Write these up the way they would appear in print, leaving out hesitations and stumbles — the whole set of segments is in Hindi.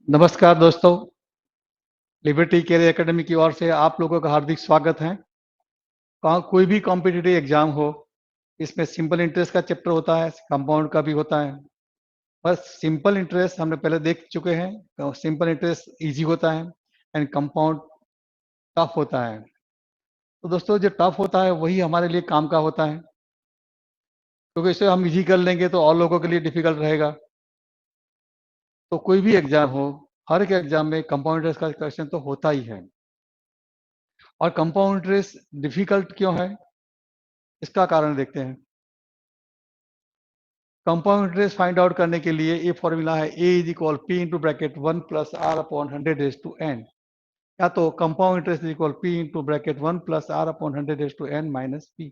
नमस्कार दोस्तों, लिबर्टी कैरियर एकेडमी की ओर से आप लोगों का हार्दिक स्वागत है। कोई भी कॉम्पिटिटिव एग्जाम हो, इसमें सिंपल इंटरेस्ट का चैप्टर होता है, कंपाउंड का भी होता है। बस सिंपल इंटरेस्ट हमने पहले देख चुके हैं, तो सिंपल इंटरेस्ट इजी होता है एंड कंपाउंड टफ होता है। तो दोस्तों, जो टफ होता है वही हमारे लिए काम का होता है, क्योंकि इसे हम इजी कर लेंगे तो और लोगों के लिए डिफिकल्ट रहेगा। तो कोई भी एग्जाम हो, हर एक एग्जाम में कंपाउंड इंटरेस्ट का क्वेश्चन तो होता ही है। और कंपाउंड इंटरेस्ट डिफिकल्ट क्यों है, इसका कारण देखते हैं। कंपाउंड इंटरेस्ट फाइंड आउट करने के लिए ये फॉर्मूला है, A is equal P into bracket 1 plus R upon 100 या तो compound interest is equal P into bracket 1 plus R upon 100 minus P.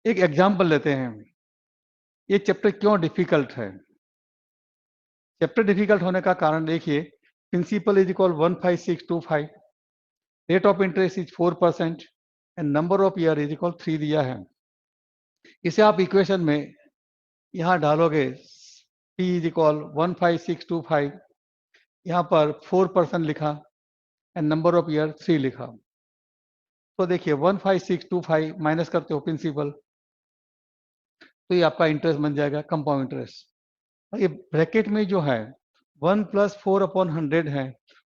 एक एग्जाम्पल लेते हैं, ये चैप्टर क्यों डिफिकल्ट है। चैप्टर डिफिकल्ट होने का कारण देखिए, principal is equal 15625, rate of interest is 4% and number of year is equal 3 दिया है। इसे आप इक्वेशन में यहाँ डालोगे, p इज इक्वल 15625, यहाँ पर 4% लिखा एंड नंबर ऑफ ईयर 3 लिखा। तो देखिए 15625 माइनस करते हो प्रिंसिपल, तो ये आपका इंटरेस्ट बन जाएगा कंपाउंड इंटरेस्ट। ये ब्रैकेट में जो है 1 प्लस 4/100 है,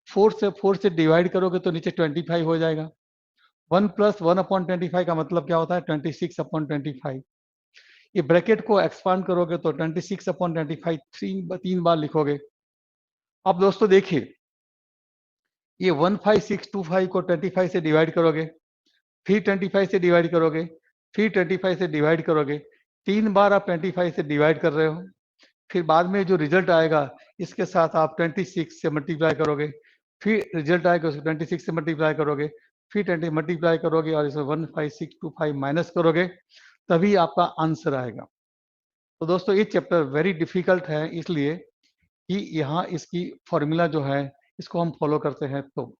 4 से डिवाइड करोगे तो नीचे 25 हो जाएगा। 1 प्लस 1/25 का मतलब क्या होता है, 26/25। ये ब्रैकेट को एक्सपांड करोगे तो 26/25 तीन बार लिखोगे। अब दोस्तों देखिए, ये 15625 को 25 से डिवाइड करोगे, फिर 25 से डिवाइड करोगे, फिर 25 से डिवाइड करोगे, 3 बार आप 25 से डिवाइड कर रहे हो। फिर बाद में जो रिजल्ट आएगा, इसके साथ आप 26 से मल्टीप्लाई करोगे, फिर रिजल्ट आएगा उसको 26 से मल्टीप्लाई करोगे, फिर 20 मल्टीप्लाई करोगे और इसमें 15625 माइनस करोगे, तभी आपका आंसर आएगा। तो दोस्तों, ये चैप्टर वेरी डिफिकल्ट है, इसलिए कि यहाँ इसकी फॉर्मूला जो है इसको हम फॉलो करते हैं। तो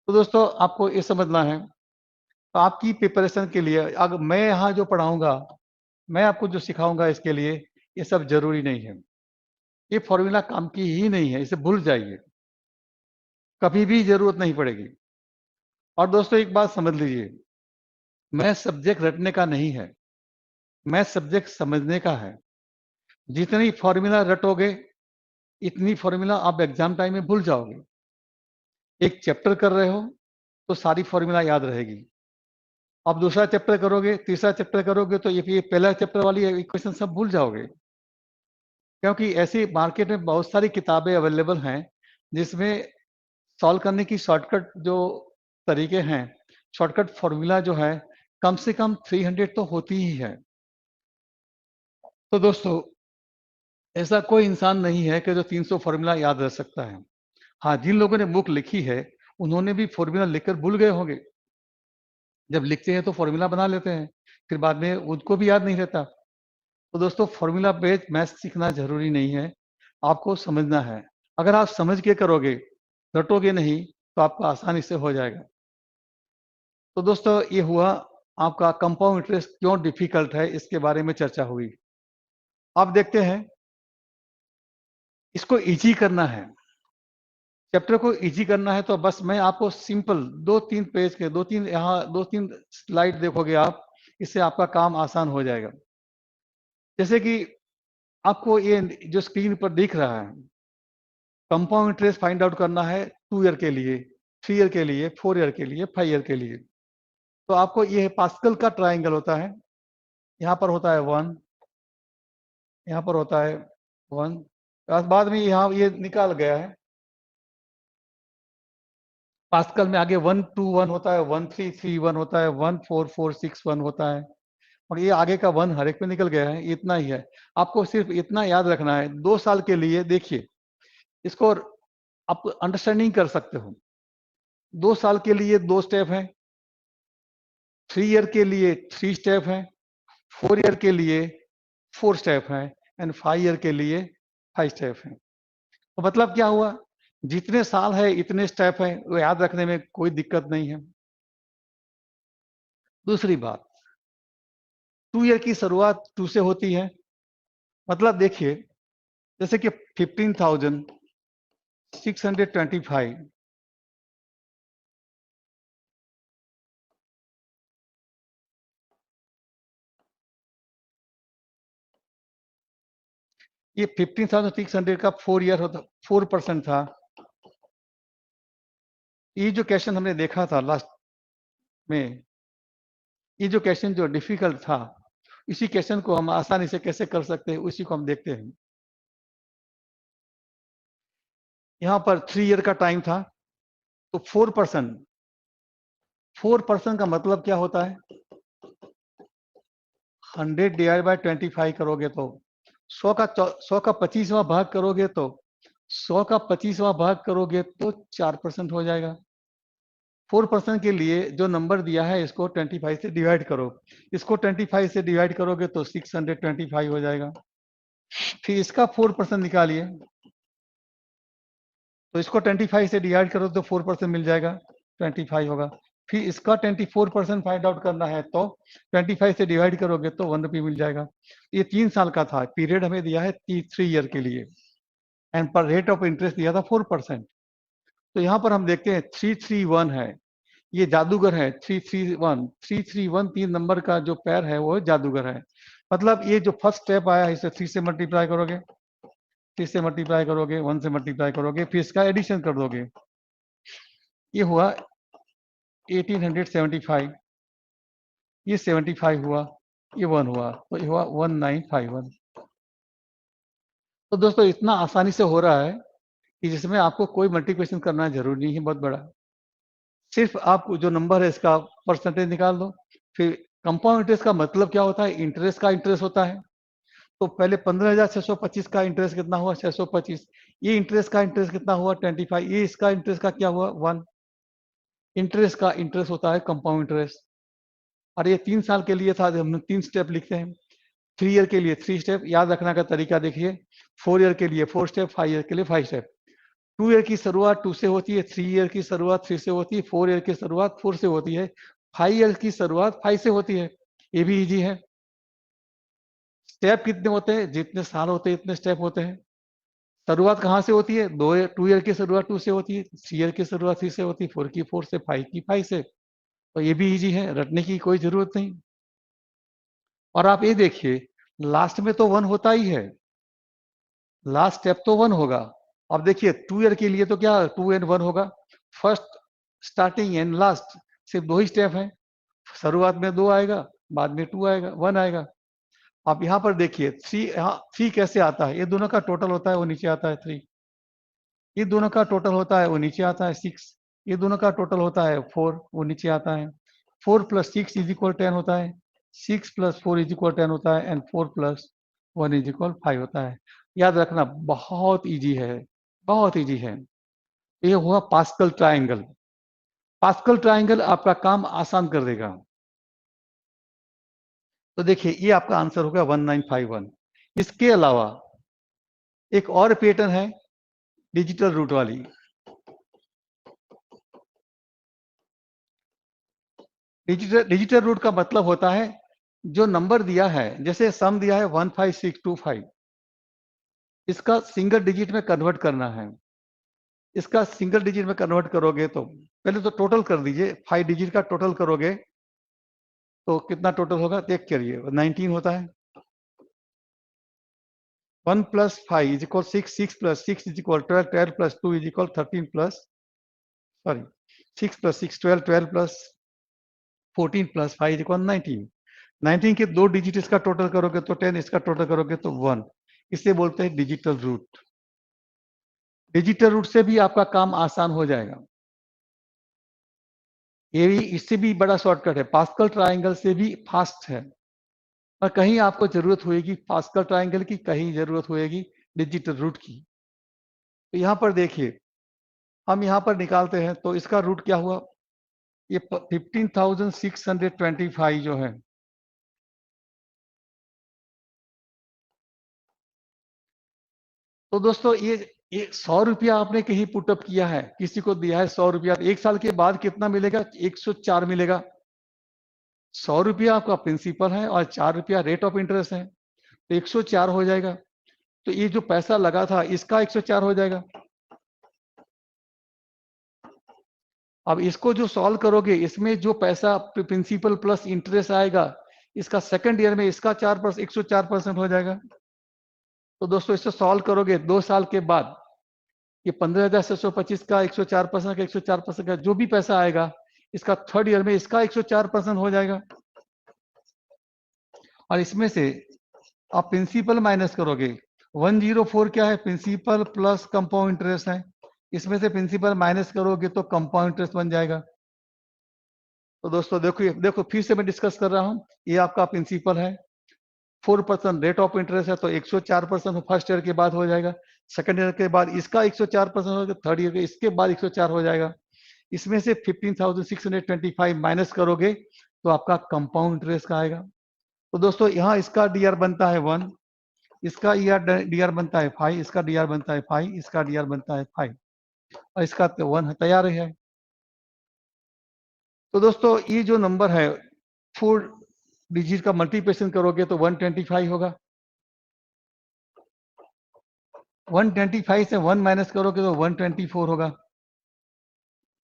दोस्तों, आपको ये समझना है, तो आपकी प्रिपरेशन के लिए अगर मैं यहाँ जो पढ़ाऊंगा, मैं आपको जो सिखाऊंगा, इसके लिए ये सब जरूरी नहीं है। ये फॉर्मूला काम की ही नहीं है, इसे भूल जाइए, कभी भी जरूरत नहीं पड़ेगी। और दोस्तों, एक बात समझ लीजिए, मैं सब्जेक्ट रटने का नहीं है, मैं सब्जेक्ट समझने का है। जितनी फॉर्मूला रटोगे, इतनी फॉर्मूला आप एग्जाम टाइम में भूल जाओगे। एक चैप्टर कर रहे हो तो सारी फॉर्मूला याद रहेगी। अब दूसरा चैप्टर करोगे, तीसरा चैप्टर करोगे, तो ये पहला चैप्टर वाली इक्वेशन सब भूल जाओगे, क्योंकि ऐसी मार्केट में बहुत सारी किताबें अवेलेबल हैं जिसमें सॉल्व करने की शॉर्टकट जो तरीके हैं, शॉर्टकट फॉर्मूला जो है, कम से कम 300 तो होती ही है। तो दोस्तों, ऐसा कोई इंसान नहीं है कि जो 300 फॉर्मूला याद रख सकता है। हाँ, जिन लोगों ने बुक लिखी है, उन्होंने भी फॉर्मूला लिखकर भूल गए होंगे। जब लिखते हैं तो फॉर्मूला बना लेते हैं, फिर बाद में उनको भी याद नहीं रहता। तो दोस्तों, फॉर्मूला बेस्ड मैथ सीखना जरूरी नहीं है, आपको समझना है। अगर आप समझ के करोगे, रटोगे नहीं, तो आपका आसानी से हो जाएगा। तो दोस्तों, ये हुआ आपका कंपाउंड इंटरेस्ट क्यों डिफिकल्ट है, इसके बारे में चर्चा हुई। अब देखते हैं, इसको इजी करना है, चैप्टर को इजी करना है, तो बस मैं आपको सिंपल 2-3 पेज के 2-3 यहाँ 2-3 स्लाइड देखोगे आप, इससे आपका काम आसान हो जाएगा। जैसे कि आपको ये जो स्क्रीन पर दिख रहा है, कंपाउंड इंटरेस्ट फाइंड आउट करना है 2 ईयर के लिए, 3 ईयर के लिए, 4 ईयर के लिए, 5 ईयर के लिए। तो आपको ये पास्कल का ट्राइंगल होता है, यहाँ पर होता है 1, यहाँ पर होता है 1, बाद में यहाँ ये निकाल गया है। पास्कल में आगे 121 होता है, 1331 होता है, 14461 होता है, और ये आगे का 1 हर एक में निकल गया है। इतना ही है, आपको सिर्फ इतना याद रखना है। 2 साल के लिए देखिए, इसको आप अंडरस्टैंडिंग कर सकते हो। 2 साल के लिए 2 स्टेप है, 3 ईयर के लिए 3 स्टेप है, 4 ईयर के लिए 4 स्टेप है एंड 5 ईयर के लिए 5 स्टेप है। तो मतलब क्या हुआ, जितने साल है इतने स्टेप है, वो याद रखने में कोई दिक्कत नहीं है। दूसरी बात, 2 ईयर की शुरुआत 2 से होती है। मतलब देखिए, जैसे कि 15,000 625, ये 15,600 का 4 ईयर होता 4% था। ये जो क्वेश्चन हमने देखा था लास्ट में, ये जो क्वेश्चन जो डिफिकल्ट था, इसी क्वेश्चन को हम आसानी से कैसे कर सकते हैं उसी को हम देखते हैं। यहाँ पर 3 ईयर का टाइम था, तो 4% का मतलब क्या होता है? 100 डिवाइड बाय 25 करोगे तो 100 का 25वां भाग करोगे तो 100 का 25वां भाग करोगे तो 4% हो जाएगा। 4% के लिए जो नंबर दिया है इसको 25 से डिवाइड करो, इसको 25 से डिवाइड करोगे तो 625 हो जाएगा। फिर इसका 4% निकालिए, तो इसको 25 से डिवाइड करो तो 4% मिल जाएगा, 25 होगा। फिर इसका 24% फाइंड आउट करना है तो 25 से डिवाइड करोगे तो 1 रुपये मिल जाएगा। ये 3 साल का था, पीरियड हमें दिया है 3 ईयर के लिए, एंड पर रेट ऑफ इंटरेस्ट दिया था 4%। तो यहाँ पर हम देखते हैं 331 है, ये जादूगर है। 331 3 नंबर का जो पैर है वो जादूगर है। मतलब ये जो फर्स्ट स्टेप आया इसे 3 से मल्टीप्लाई करोगे, 3 से मल्टीप्लाई करोगे, 1 से मल्टीप्लाई करोगे, फिर इसका एडिशन कर दोगे। ये हुआ 1875, ये 75 हुआ, ये 1 हुआ, तो ये हुआ 1951। तो दोस्तों इतना आसानी से हो रहा है कि जिसमें आपको कोई मल्टीप्लिकेशन करना जरूरी नहीं है बहुत बड़ा, सिर्फ आप जो नंबर है इसका परसेंटेज निकाल दो। फिर कंपाउंड इंटरेस्ट का मतलब क्या होता है? इंटरेस्ट का इंटरेस्ट होता है। तो पहले 15,625 का इंटरेस्ट कितना हुआ? 625। ये इंटरेस्ट का इंटरेस्ट कितना हुआ? 25। ये इसका इंटरेस्ट का क्या हुआ? 1। इंटरेस्ट का इंटरेस्ट होता है कंपाउंड इंटरेस्ट। और ये 3 साल के लिए था, हमने 3 स्टेप लिखते हैं। 3 ईयर के लिए 3 स्टेप, याद रखने का तरीका देखिए। 4 ईयर के लिए 4 स्टेप, 5 ईयर के लिए 5 स्टेप। 2 ईयर की शुरुआत 2 से होती है, 3 ईयर की शुरुआत 3 से होती है, 4 ईयर की शुरुआत 4 से होती है, 5 ईयर की शुरुआत 5 से होती है। ये भी इजी है। स्टेप कितने होते हैं? जितने साल होते हैं इतने स्टेप होते हैं। शुरुआत कहाँ से होती है? 2 ईयर की शुरुआत 2 से होती है, 3 ईयर की शुरुआत 3 से होती है, 4 की 4 से, 5 की 5 से। तो ये भी इजी है, रटने की कोई जरूरत नहीं। और आप ये देखिए, लास्ट में तो 1 होता ही है, लास्ट स्टेप तो 1 होगा। अब देखिए 2 ईयर के लिए तो क्या 2 एंड 1 होगा। फर्स्ट, स्टार्टिंग एंड लास्ट, सिर्फ 2 ही स्टेप है। शुरुआत में 2 आएगा, बाद में 2 आएगा, 1 आएगा। आप यहाँ पर देखिए 3, यहाँ 3 कैसे आता है? ये दोनों का टोटल होता है वो नीचे आता है 3। ये दोनों का टोटल होता है वो नीचे आता है 6। ये दोनों का टोटल होता है 4, वो नीचे आता है। 4 + 6 = 10 होता है। 6 + 4 = 10 होता है, एंड 4 + 1 = 5 होता है। याद रखना, बहुत इजी है, बहुत इजी है। ये हुआ पास्कल ट्रायंगल। पास्कल ट्रायंगल आपका काम आसान कर देगा। तो देखिए ये आपका आंसर होगा 1951। इसके अलावा एक और पैटर्न है डिजिटल रूट वाली। डिजिटल रूट का मतलब होता है जो नंबर दिया है, जैसे सम दिया है 15625, इसका सिंगल डिजिट में कन्वर्ट करना है। इसका सिंगल डिजिट में कन्वर्ट करोगे तो पहले तो टोटल कर दीजिए, 5 डिजिट का टोटल करोगे तो कितना टोटल होगा देख करिए, 19 होता है। 1 + 5 = 6, 6 + 6 = 12, 12 + 2 = 13 प्लस, सॉरी, 6 + 6 12, 12 + 14 + 5 = 19। 19 के 2 डिजिट इसका टोटल करोगे तो 10, इसका टोटल करोगे तो 1। इसे बोलते हैं डिजिटल रूट। डिजिटल रूट से भी आपका काम आसान हो जाएगा। ये भी, इससे भी बड़ा शॉर्टकट है, पास्कल ट्रायंगल से भी फास्ट है। और कहीं आपको जरूरत होगी पास्कल ट्रायंगल की, कहीं जरूरत होगी डिजिटल रूट की। तो यहाँ पर देखिए, हम यहाँ पर निकालते हैं तो इसका रूट क्या हुआ? ये 15,625 जो है, तो दोस्तों ये 100 रुपया आपने कहीं पुटअप किया है, किसी को दिया है 100 रुपया, तो 1 साल के बाद कितना मिलेगा? 104 मिलेगा। 100 रुपया आपका प्रिंसिपल है और 4 रुपया रेट ऑफ इंटरेस्ट है, तो 104 हो जाएगा। तो ये जो पैसा लगा था इसका 104 हो जाएगा। अब इसको जो सॉल्व करोगे, इसमें जो पैसा प्रिंसिपल प्लस इंटरेस्ट आएगा, इसका सेकंड ईयर में इसका 4% 104% हो जाएगा। तो दोस्तों इसको सॉल्व करोगे 2 साल के बाद, ये 15,725 का 104% का 104% का जो भी पैसा आएगा, इसका थर्ड ईयर में इसका 104% हो जाएगा। और इसमें से आप प्रिंसिपल माइनस करोगे, 104 क्या है, प्रिंसिपल प्लस कंपाउंड इंटरेस्ट है, इसमें से प्रिंसिपल माइनस करोगे तो कंपाउंड इंटरेस्ट बन जाएगा। तो दोस्तों देखो फिर से मैं डिस्कस कर रहा हूं, ये आपका प्रिंसिपल है, 4% रेट ऑफ इंटरेस्ट है, तो 104% फर्स्ट ईयर के बाद हो जाएगा, सेकंड ईयर के बाद इसका 104% हो जाएगा, थर्ड ईयर के इसके बाद 104 हो जाएगा। इसमें से 15,625 माइनस करोगे तो आपका कंपाउंड इंटरेस्ट का आएगा। तो दोस्तों यहाँ इसका डीआर बनता है 1, इसका डीआर बनता है 5, इसका डीआर बनता है 5, इसका डीआर बनता है 5, और इसका 1 तैयार है। तो दोस्तों ये जो नंबर है 4 डिजिट का मल्टीप्लिकेशन करोगे तो 125 होगा, 125 से 1 माइनस करोगे तो 124 होगा।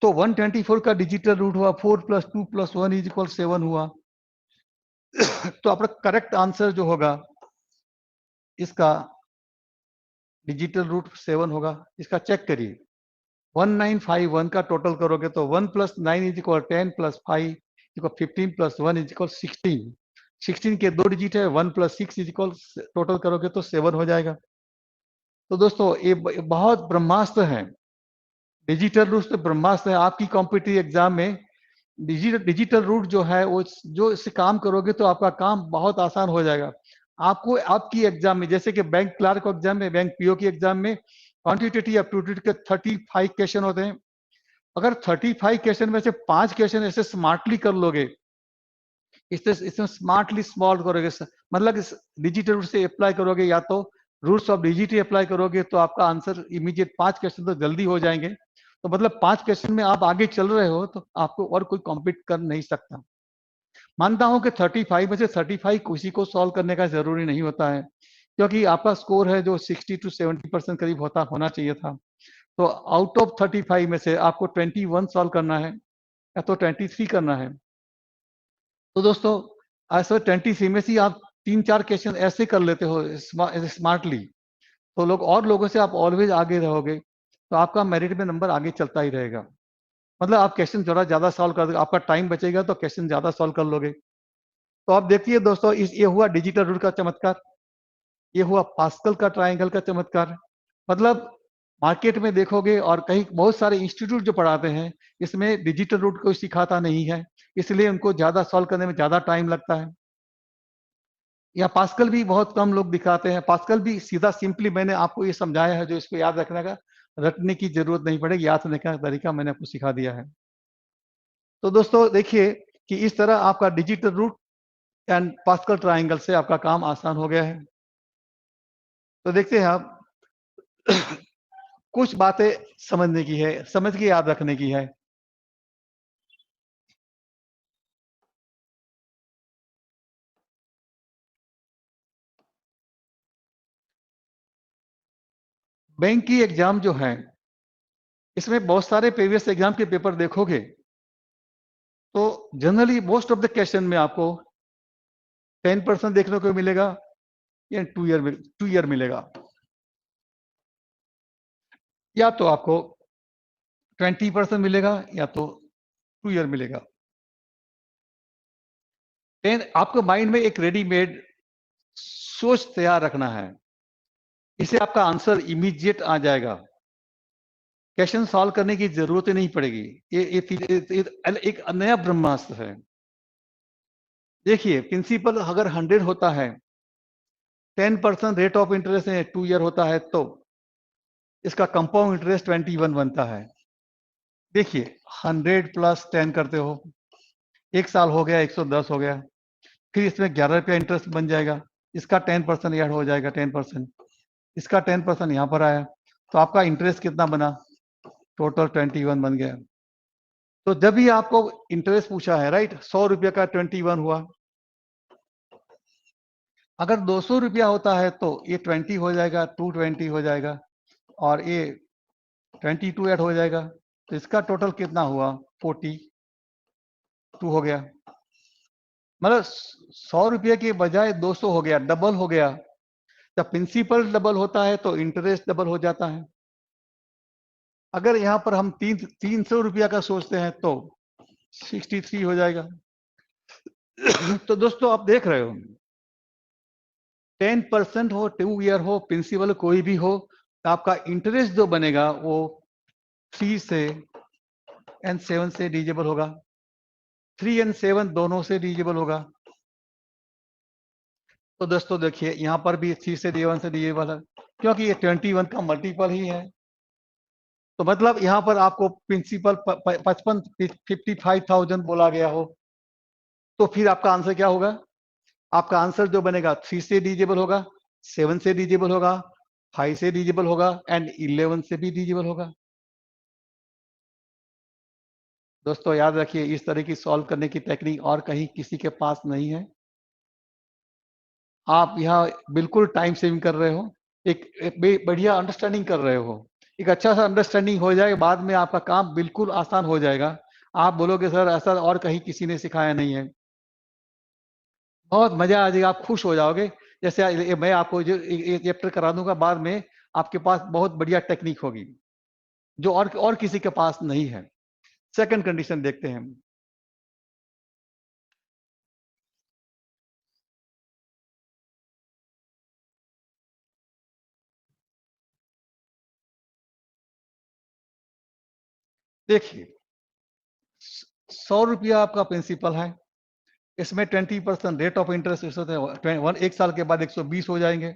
तो 124 का डिजिटल रूट हुआ 4 + 2 + 1 = 7 हुआ। तो आपका करेक्ट आंसर जो होगा इसका डिजिटल रूट 7 होगा। इसका चेक करिए, 1951 का टोटल करोगे तो 1 + 9 = 10 + 5 = 15 + 1 = 16। 16 के 2 डिजिट है, 1 + 6 टोटल करोगे तो 7 हो जाएगा। तो दोस्तों ये बहुत ब्रह्मास्त्र है, डिजिटल रूट से ब्रह्मास्त्र है। आपकी कॉम्पिटिटिव एग्जाम में डिजिटल रूट जो है वो जो इससे काम करोगे तो आपका काम बहुत आसान हो जाएगा। आपको आपकी एग्जाम में, जैसे कि बैंक क्लर्क एग्जाम में, बैंक पीओ की एग्जाम में क्वांटिटेटिव एप्टीट्यूड के 35 क्वेश्चन होते हैं। अगर 35 क्वेश्चन में से 5 क्वेश्चन ऐसे स्मार्टली कर लोगे, इसमें स्मार्टली स्मॉल करोगे, मतलब डिजिटल रूट से अप्लाई करोगे या तो रूट्स ऑफ डिजिट अप्लाई करोगे तो आपका आंसर इमीडिएट 5 क्वेश्चन तो जल्दी हो जाएंगे। तो मतलब 5 क्वेश्चन में आप आगे चल रहे हो तो आपको और कोई कॉम्पीट कर नहीं सकता। मानता हूं कि 35 में से 35 किसी को सॉल्व करने का जरूरी नहीं होता है, क्योंकि आपका स्कोर है जो 60 to 70% करीब होना चाहिए था। तो आउट ऑफ 35 में से आपको 21 सॉल्व करना है या तो 23 करना है। तो दोस्तों ऐसे 23 में से आप 3-4 क्वेश्चन ऐसे कर लेते हो स्मार्टली, तो लोगों से आप ऑलवेज आगे रहोगे, तो आपका मेरिट में नंबर आगे चलता ही रहेगा। मतलब आप क्वेश्चन थोड़ा ज्यादा सॉल्व कर दोगे, आपका टाइम बचेगा तो क्वेश्चन ज्यादा सॉल्व कर लोगे। तो आप देखिए दोस्तों, ये हुआ डिजिटल रूट का चमत्कार, ये हुआ पास्कल का ट्रायंगल का चमत्कार। मतलब मार्केट में देखोगे और कहीं बहुत सारे इंस्टीट्यूट जो पढ़ाते हैं, इसमें डिजिटल रूट कोई सिखाता नहीं है, इसलिए उनको ज्यादा सॉल्व करने में ज्यादा टाइम लगता है। या पास्कल भी बहुत कम लोग दिखाते हैं। पास्कल भी सीधा सिंपली मैंने आपको ये समझाया है, जो इसको याद रखने की जरूरत नहीं पड़ेगी, याद रखने का तरीका मैंने आपको सिखा दिया है। तो दोस्तों देखिए कि इस तरह आपका digital root and Pascal triangle से आपका काम आसान हो गया है। तो देखते हैं आप कुछ बातें समझने की है, समझ के याद रखने की है। बैंक की एग्जाम जो है, इसमें बहुत सारे प्रीवियस एग्जाम के पेपर देखोगे तो generally most of the question में आपको 10% देखने को मिलेगा या 2 ईयर मिलेगा, या तो आपको 20% मिलेगा या तो 2 ईयर मिलेगा। आपको माइंड में एक रेडीमेड सोच तैयार रखना है, इससे आपका आंसर इमीडिएट आ जाएगा, क्वेश्चन सॉल्व करने की जरूरत ही नहीं पड़ेगी। एक नया ब्रह्मास्त्र है। देखिए प्रिंसिपल अगर 100 होता है, 10% रेट ऑफ इंटरेस्ट है, 2 ईयर होता है, तो इसका कंपाउंड इंटरेस्ट 21 बनता है। देखिए 100 + 10 करते हो, 1 साल हो गया, 110 हो गया, फिर इसमें 11 रुपया इंटरेस्ट बन जाएगा, इसका 10% ऐड हो जाएगा, 10%, इसका 10% यहाँ पर आया, तो आपका इंटरेस्ट कितना बना, टोटल 21 बन गया। तो जब भी आपको इंटरेस्ट पूछा है, राइट, 100 रुपये का 21 हुआ। अगर 200 रुपया होता है तो ये 20 हो जाएगा, 220 हो जाएगा, और ये 22 ऐड हो जाएगा, तो इसका टोटल कितना हुआ, 42 हो गया, मतलब 100 रुपये के बजाय 200 हो गया, डबल हो गया। जब प्रिंसिपल डबल होता है तो इंटरेस्ट डबल हो जाता है। अगर यहाँ पर हम 300 रुपया का सोचते हैं तो 63 हो जाएगा। तो दोस्तों आप देख रहे हो, 10% हो, 2 ईयर हो, प्रिंसिपल कोई भी हो, तो आपका इंटरेस्ट जो बनेगा वो 3 से एंड 7 से डिविजिबल होगा, 3 एंड 7 दोनों से डिविजिबल होगा। तो दोस्तों देखिए यहाँ पर भी 3 से 7 से डिविजिबल है, क्योंकि ये 21 का मल्टीपल ही है। तो मतलब यहाँ पर आपको प्रिंसिपल 55,000 बोला गया हो, तो फिर आपका आंसर क्या होगा? आपका आंसर जो बनेगा 3 से डिविजिबल होगा, 7 से डिविजिबल होगा, 5 से डिविजिबल होगा एंड 11 से भी डिविजिबल होगा। दोस्तों याद रखिए, इस तरह की सॉल्व करने की टेक्निक और कहीं किसी के पास नहीं है। आप यहाँ बिल्कुल टाइम सेविंग कर रहे हो, एक बढ़िया अंडरस्टैंडिंग कर रहे हो। एक अच्छा सा अंडरस्टैंडिंग हो जाए, बाद में आपका काम बिल्कुल आसान हो जाएगा। आप बोलोगे सर ऐसा और कहीं किसी ने सिखाया नहीं है। बहुत मजा आ जाएगा, आप खुश हो जाओगे। जैसे मैं आपको जो ये चैप्टर करा दूंगा, बाद में आपके पास बहुत बढ़िया टेक्निक होगी जो और किसी के पास नहीं है। सेकंड कंडीशन देखते हैं। देखिए 100 रुपया आपका प्रिंसिपल है, इसमें 20% रेट ऑफ इंटरेस्ट होते हैं, 1 साल के बाद 120 हो जाएंगे।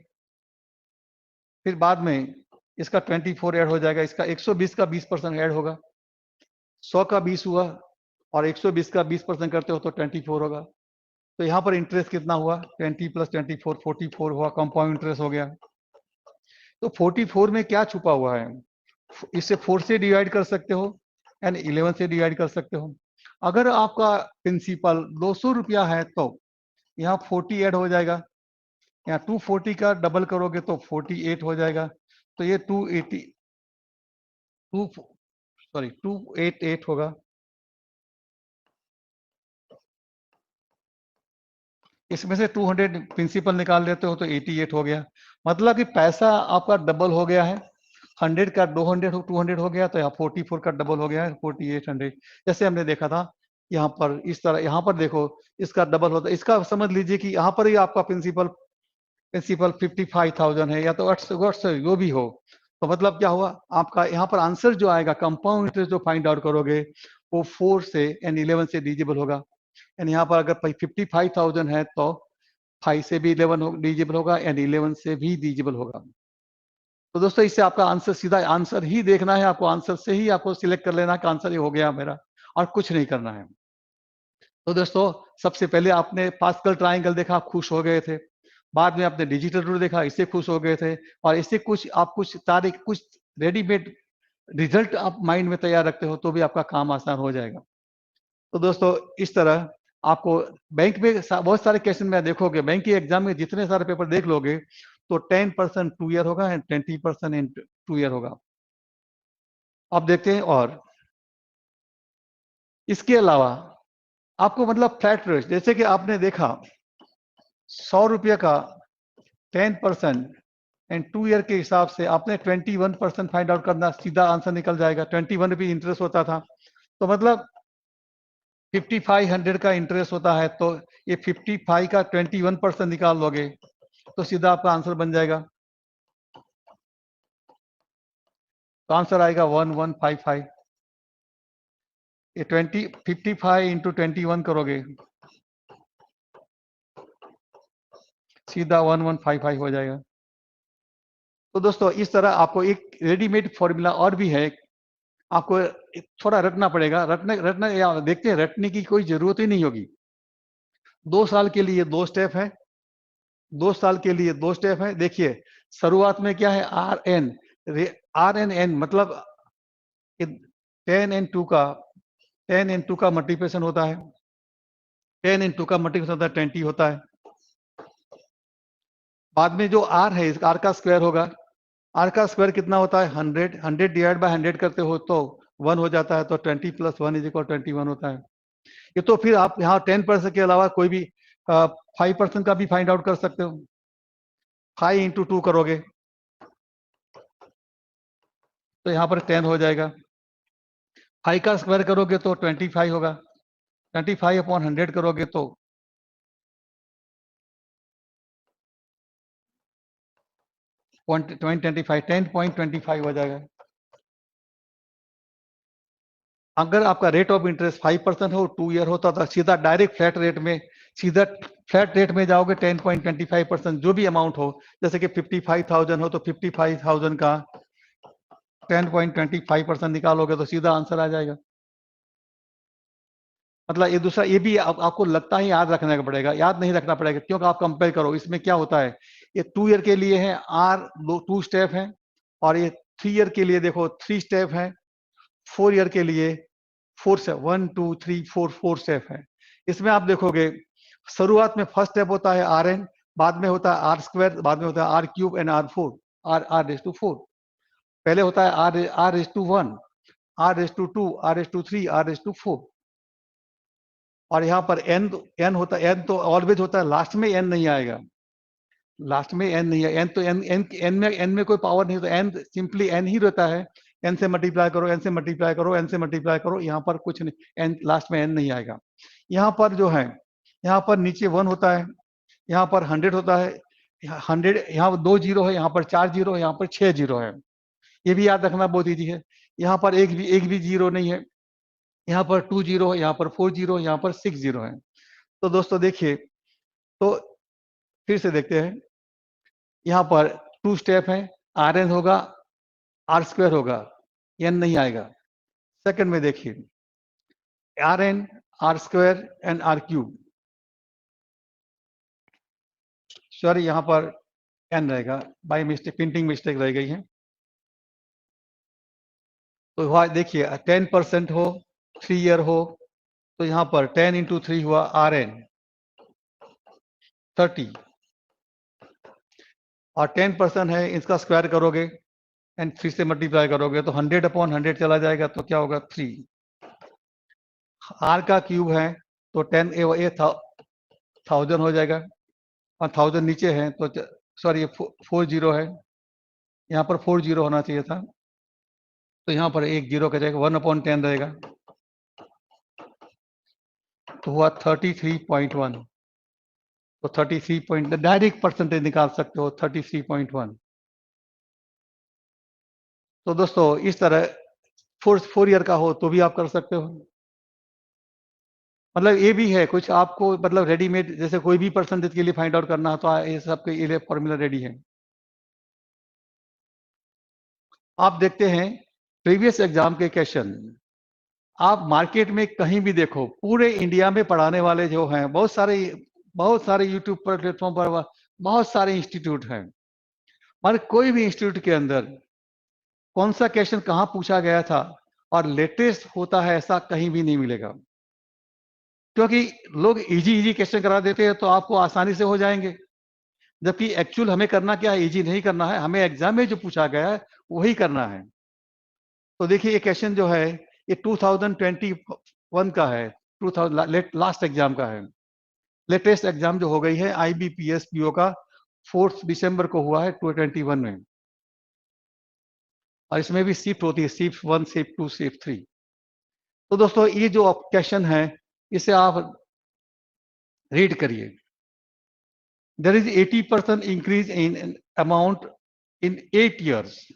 फिर बाद में इसका 24 ऐड हो जाएगा, इसका 120 का 20% ऐड होगा। 100 का 20 हुआ और 120 का 20% करते हो तो 24 होगा। तो यहाँ पर इंटरेस्ट कितना हुआ? 20 प्लस 24 44 हुआ, कंपाउंड इंटरेस्ट हो गया। तो 44 में क्या छुपा हुआ है? इसे 4 से डिवाइड कर सकते हो एंड 11 से डिवाइड कर सकते हो। अगर आपका प्रिंसिपल 200 रुपया है तो यहाँ 40 ऐड हो जाएगा, यहाँ 240 का डबल करोगे तो 48 हो जाएगा। तो ये 280 टू सॉरी 288 होगा। इसमें से 200 प्रिंसिपल निकाल लेते हो तो 88 हो गया। मतलब कि पैसा आपका डबल हो गया है। 100 का 200 हो गया, तो यहाँ 44 का डबल हो गया है, 4800। जैसे हमने देखा था यहाँ पर, इस तरह यहाँ पर देखो इसका डबल होता है। इसका समझ लीजिए कि यहाँ पर ही आपका प्रिंसिपल 55,000 है, या तो व्हाट्स जो भी हो। तो मतलब क्या हुआ आपका, यहाँ पर आंसर जो आएगा कंपाउंड इंटरेस्ट जो फाइंड आउट करोगे वो 4 से एंड 11 से डिजिबल होगा। एंड यहाँ पर अगर 55,000 है तो 5 से भी 11 डिजिबल होगा एंड 11 से भी डिजिबल होगा। तो दोस्तों इससे आपका आंसर, सीधा आंसर ही देखना है आपको, आंसर से ही आपको सिलेक्ट कर लेना कि आंसर ये हो गया मेरा, और कुछ नहीं करना है। तो दोस्तों सबसे पहले आपने पास्कल ट्राइंगल देखा, आप खुश हो गए थे। बाद में आपने डिजिटल रूल देखा, इससे खुश हो गए थे। और इससे कुछ तारीख, कुछ रेडीमेड रिजल्ट आप माइंड में तैयार रखते हो तो भी आपका काम आसान हो जाएगा। तो दोस्तों इस तरह आपको बैंक में बहुत सारे क्वेश्चन में देखोगे, बैंक के एग्जाम में जितने सारे पेपर देख लोगे तो 10% 2 ईयर होगा एंड 20% इन 2 ईयर होगा। अब देखते हैं। और इसके अलावा आपको मतलब फ्लैट रेट, जैसे कि आपने देखा 100 रुपये का 10% एंड 2 ईयर के हिसाब से आपने 21% फाइंड आउट करना, सीधा आंसर निकल जाएगा। 21 रुपये इंटरेस्ट होता था, तो मतलब 5500 का इंटरेस्ट होता है, तो ये 55 का 21% निकाल लोगे तो सीधा आपका आंसर बन जाएगा। तो आंसर आएगा 1155। ये 55 इंटू 21 करोगे सीधा 1155 हो जाएगा। तो दोस्तों इस तरह आपको एक रेडीमेड फॉर्मूला और भी है, आपको थोड़ा रटना पड़ेगा। रटना या देखते हैं, रटने की कोई जरूरत ही नहीं होगी। 2 साल के लिए 2 स्टेप है, 2 साल के लिए 2 स्टेप है। देखिए शुरुआत में क्या है, RNN मतलब 10 and 2 का मल्टीप्लिकेशन होता है, 10 and 2 का मल्टीप्लिकेशन होता है 20 होता है। बाद में जो R है, इस R का स्क्वायर होगा। R का स्क्वायर कितना होता है 100, 100 डिवाइड बाय 100 करते हो तो 1 हो जाता है तो 20 + 1 = 21 होता है। ये तो फिर आप यहाँ 10% के अलावा कोई भी 5% का भी फाइंड आउट कर सकते हो। 5 × 2 करोगे तो यहाँ पर 10 हो जाएगा। 5 का स्क्वायर करोगे तो 25 होगा। 25/100 करोगे तो 10.25 हो जाएगा। अगर आपका रेट ऑफ इंटरेस्ट 5% हो, 2 ईयर होता तो सीधा डायरेक्ट फ्लैट रेट में जाओगे। 10.25% जो भी अमाउंट हो, जैसे कि 55,000 हो तो 55,000 का 10.25% निकालोगे तो सीधा आंसर आ जाएगा। मतलब ये दूसरा, ये भी आपको लगता है याद रखने का पड़ेगा, याद नहीं रखना पड़ेगा, क्योंकि आप कंपेयर करो। इसमें क्या होता है, ये 2 ईयर के लिए है आर 2 स्टेप है, और ये 3 ईयर के लिए देखो 3 स्टेप है, 4 ईयर के लिए 4 स्टेप, 1 2 3 4 स्टेप है। इसमें आप देखोगे शुरुआत में फर्स्ट स्टेप होता है आर एन, बाद में होता है आर स्क्वायर, बाद में होता है are cube and are 4, r⁴। पहले होता है r⁴1, r⁴2, r⁴3, r⁴4। और यहाँ पर n होता है, n तो ऑलवेज होता है, लास्ट में n नहीं आएगा। लास्ट में n नहीं है, n तो n में कोई पावर नहीं होता, n सिंपली n ही रहता है। n से मल्टीप्लाई करो, n से मल्टीप्लाई करो, n से मल्टीप्लाई करो, यहाँ पर कुछ नहीं, n लास्ट में n नहीं आएगा। यहाँ पर जो है, यहाँ पर नीचे 1 होता है, यहाँ पर 100 होता है, 100 यहाँ 2 जीरो है, यहाँ पर 4 जीरो है, यहाँ पर 6 जीरो है। ये भी याद रखना बहुत ईजी है। यहाँ पर एक भी जीरो नहीं है, यहाँ पर 2 जीरो है, यहाँ पर 4 जीरो है, यहाँ पर 6 जीरो है। तो दोस्तों देखिए, तो फिर से देखते हैं। यहाँ पर 2 स्टेप है, आर एन होगा, आर स्क्वायर होगा, एन नहीं आएगा। सेकंड में देखिए, R N, R square and R cube, sorry यहाँ पर एन रहेगा, बाई मिस्टेक प्रिंटिंग मिस्टेक रह गई है। तो वहाँ देखिए 10% हो, 3 ईयर हो, तो यहाँ पर 10 × 3 हुआ आर एन 30, और 10% है, इसका स्क्वायर करोगे एंड 3 से मल्टीप्लाई करोगे तो 100/100 चला जाएगा, तो क्या होगा 3। आर का क्यूब है तो 10 ए 1000 हो जाएगा, और 1000 नीचे है तो सॉरी 4 जीरो है, यहाँ पर 4 जीरो होना चाहिए था, तो यहाँ पर एक जीरो का जाएगा, 1/10 रहेगा, तो हुआ 33.1। तो 33 डायरेक्ट परसेंटेज निकाल सकते हो, 33.1। तो दोस्तों इस तरह 4 ईयर का हो तो भी आप कर सकते हो। मतलब ये भी है कुछ आपको, मतलब रेडीमेड, जैसे कोई भी परसेंटेज के लिए फाइंड आउट करना है तो ये सब के लिए फॉर्मूला रेडी है। आप देखते हैं प्रीवियस एग्जाम के क्वेश्चन, आप मार्केट में कहीं भी देखो, पूरे इंडिया में पढ़ाने वाले जो हैं बहुत सारे यूट्यूब पर प्लेटफॉर्म पर बहुत सारे इंस्टीट्यूट हैं, मगर कोई भी इंस्टीट्यूट के अंदर कौन सा क्वेश्चन कहाँ पूछा गया था और लेटेस्ट होता है ऐसा कहीं भी नहीं मिलेगा। क्योंकि लोग इजी इजी क्वेश्चन करा देते हैं तो आपको आसानी से हो जाएंगे, जबकि एक्चुअल हमें करना क्या है, इजी नहीं करना है, हमें एग्जाम में जो पूछा गया है वही करना है। तो देखिए ये क्वेश्चन जो है ये 2021 का है, 2000 लास्ट एग्जाम का है। लेटेस्ट एग्जाम जो हो गई है IBPS PO का 4 दिसंबर को हुआ है 2021 में, और इसमें भी शिफ्ट होती है, शिफ्ट 1, शिफ्ट 2, शिफ्ट 3। तो दोस्तों ये जो क्वेश्चन है इसे आप रीड करिए। There is 80% increase in amount in 8 years.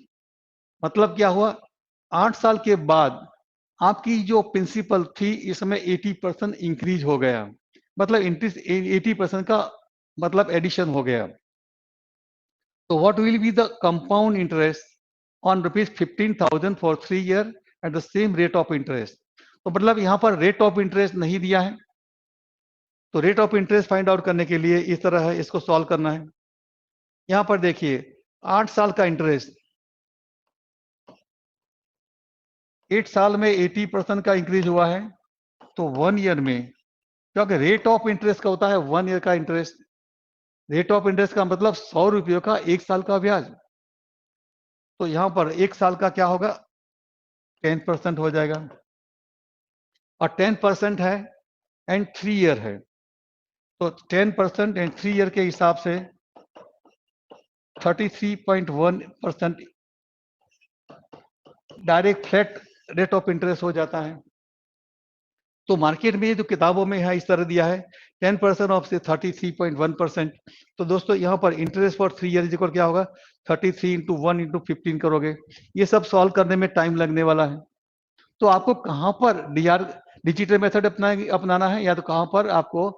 मतलब क्या हुआ, 8 साल के बाद आपकी जो प्रिंसिपल थी इसमें 80% इंक्रीज हो गया, मतलब इंटरेस्ट 80% का मतलब एडिशन हो गया। तो what will be the compound interest on ₹15,000 for 3 year at the same rate of interest. तो मतलब यहाँ पर रेट ऑफ इंटरेस्ट नहीं दिया है, तो rate of interest find out करने के लिए इस तरह है, इसको सॉल्व करना है। यहाँ पर देखिए 8 साल का इंटरेस्ट, 8 साल में 80% का इंक्रीज हुआ है, तो 1 ईयर में, क्योंकि रेट ऑफ इंटरेस्ट का होता है 1 ईयर का इंटरेस्ट, रेट ऑफ इंटरेस्ट का मतलब 100 रुपये का 1 साल का ब्याज। तो यहाँ पर 1 साल का क्या होगा, 10% हो जाएगा, और 10% है एंड 3 ईयर है, तो 10% एंड 3 ईयर के हिसाब से 33.1% direct flat rate of interest हो जाता है। तो मार्केट में जो किताबों में है इस तरह दिया है 10% ऑफ से 33.1%। तो दोस्तों यहाँ पर इंटरेस्ट फॉर 3 ईयर इक्वल क्या होगा, 33 इंटू 1 इंटू 15 करोगे। ये सब सॉल्व करने में टाइम लगने वाला है। तो आपको कहाँ पर डिजिटल मेथड अपनाना है, या तो कहाँ पर आपको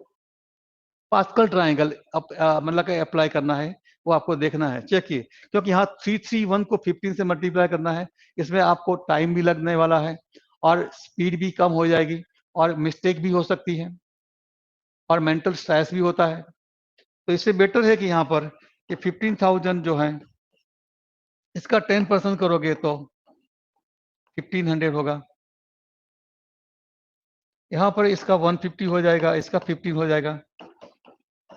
पास्कल ट्राइंगल मतलब अप्लाई करना है, वो आपको देखना है। चेकिए, क्योंकि यहाँ 331 को 15 से मल्टीप्लाई करना है, इसमें आपको टाइम भी लगने वाला है और स्पीड भी कम हो जाएगी और मिस्टेक भी हो सकती है और मेंटल स्ट्रेस भी होता है। तो इससे बेटर है कि यहाँ पर ये 15,000 जो है इसका 10% करोगे तो 1500 होगा। यहाँ पर इसका 150 हो जाएगा, इसका 15 हो जाएगा।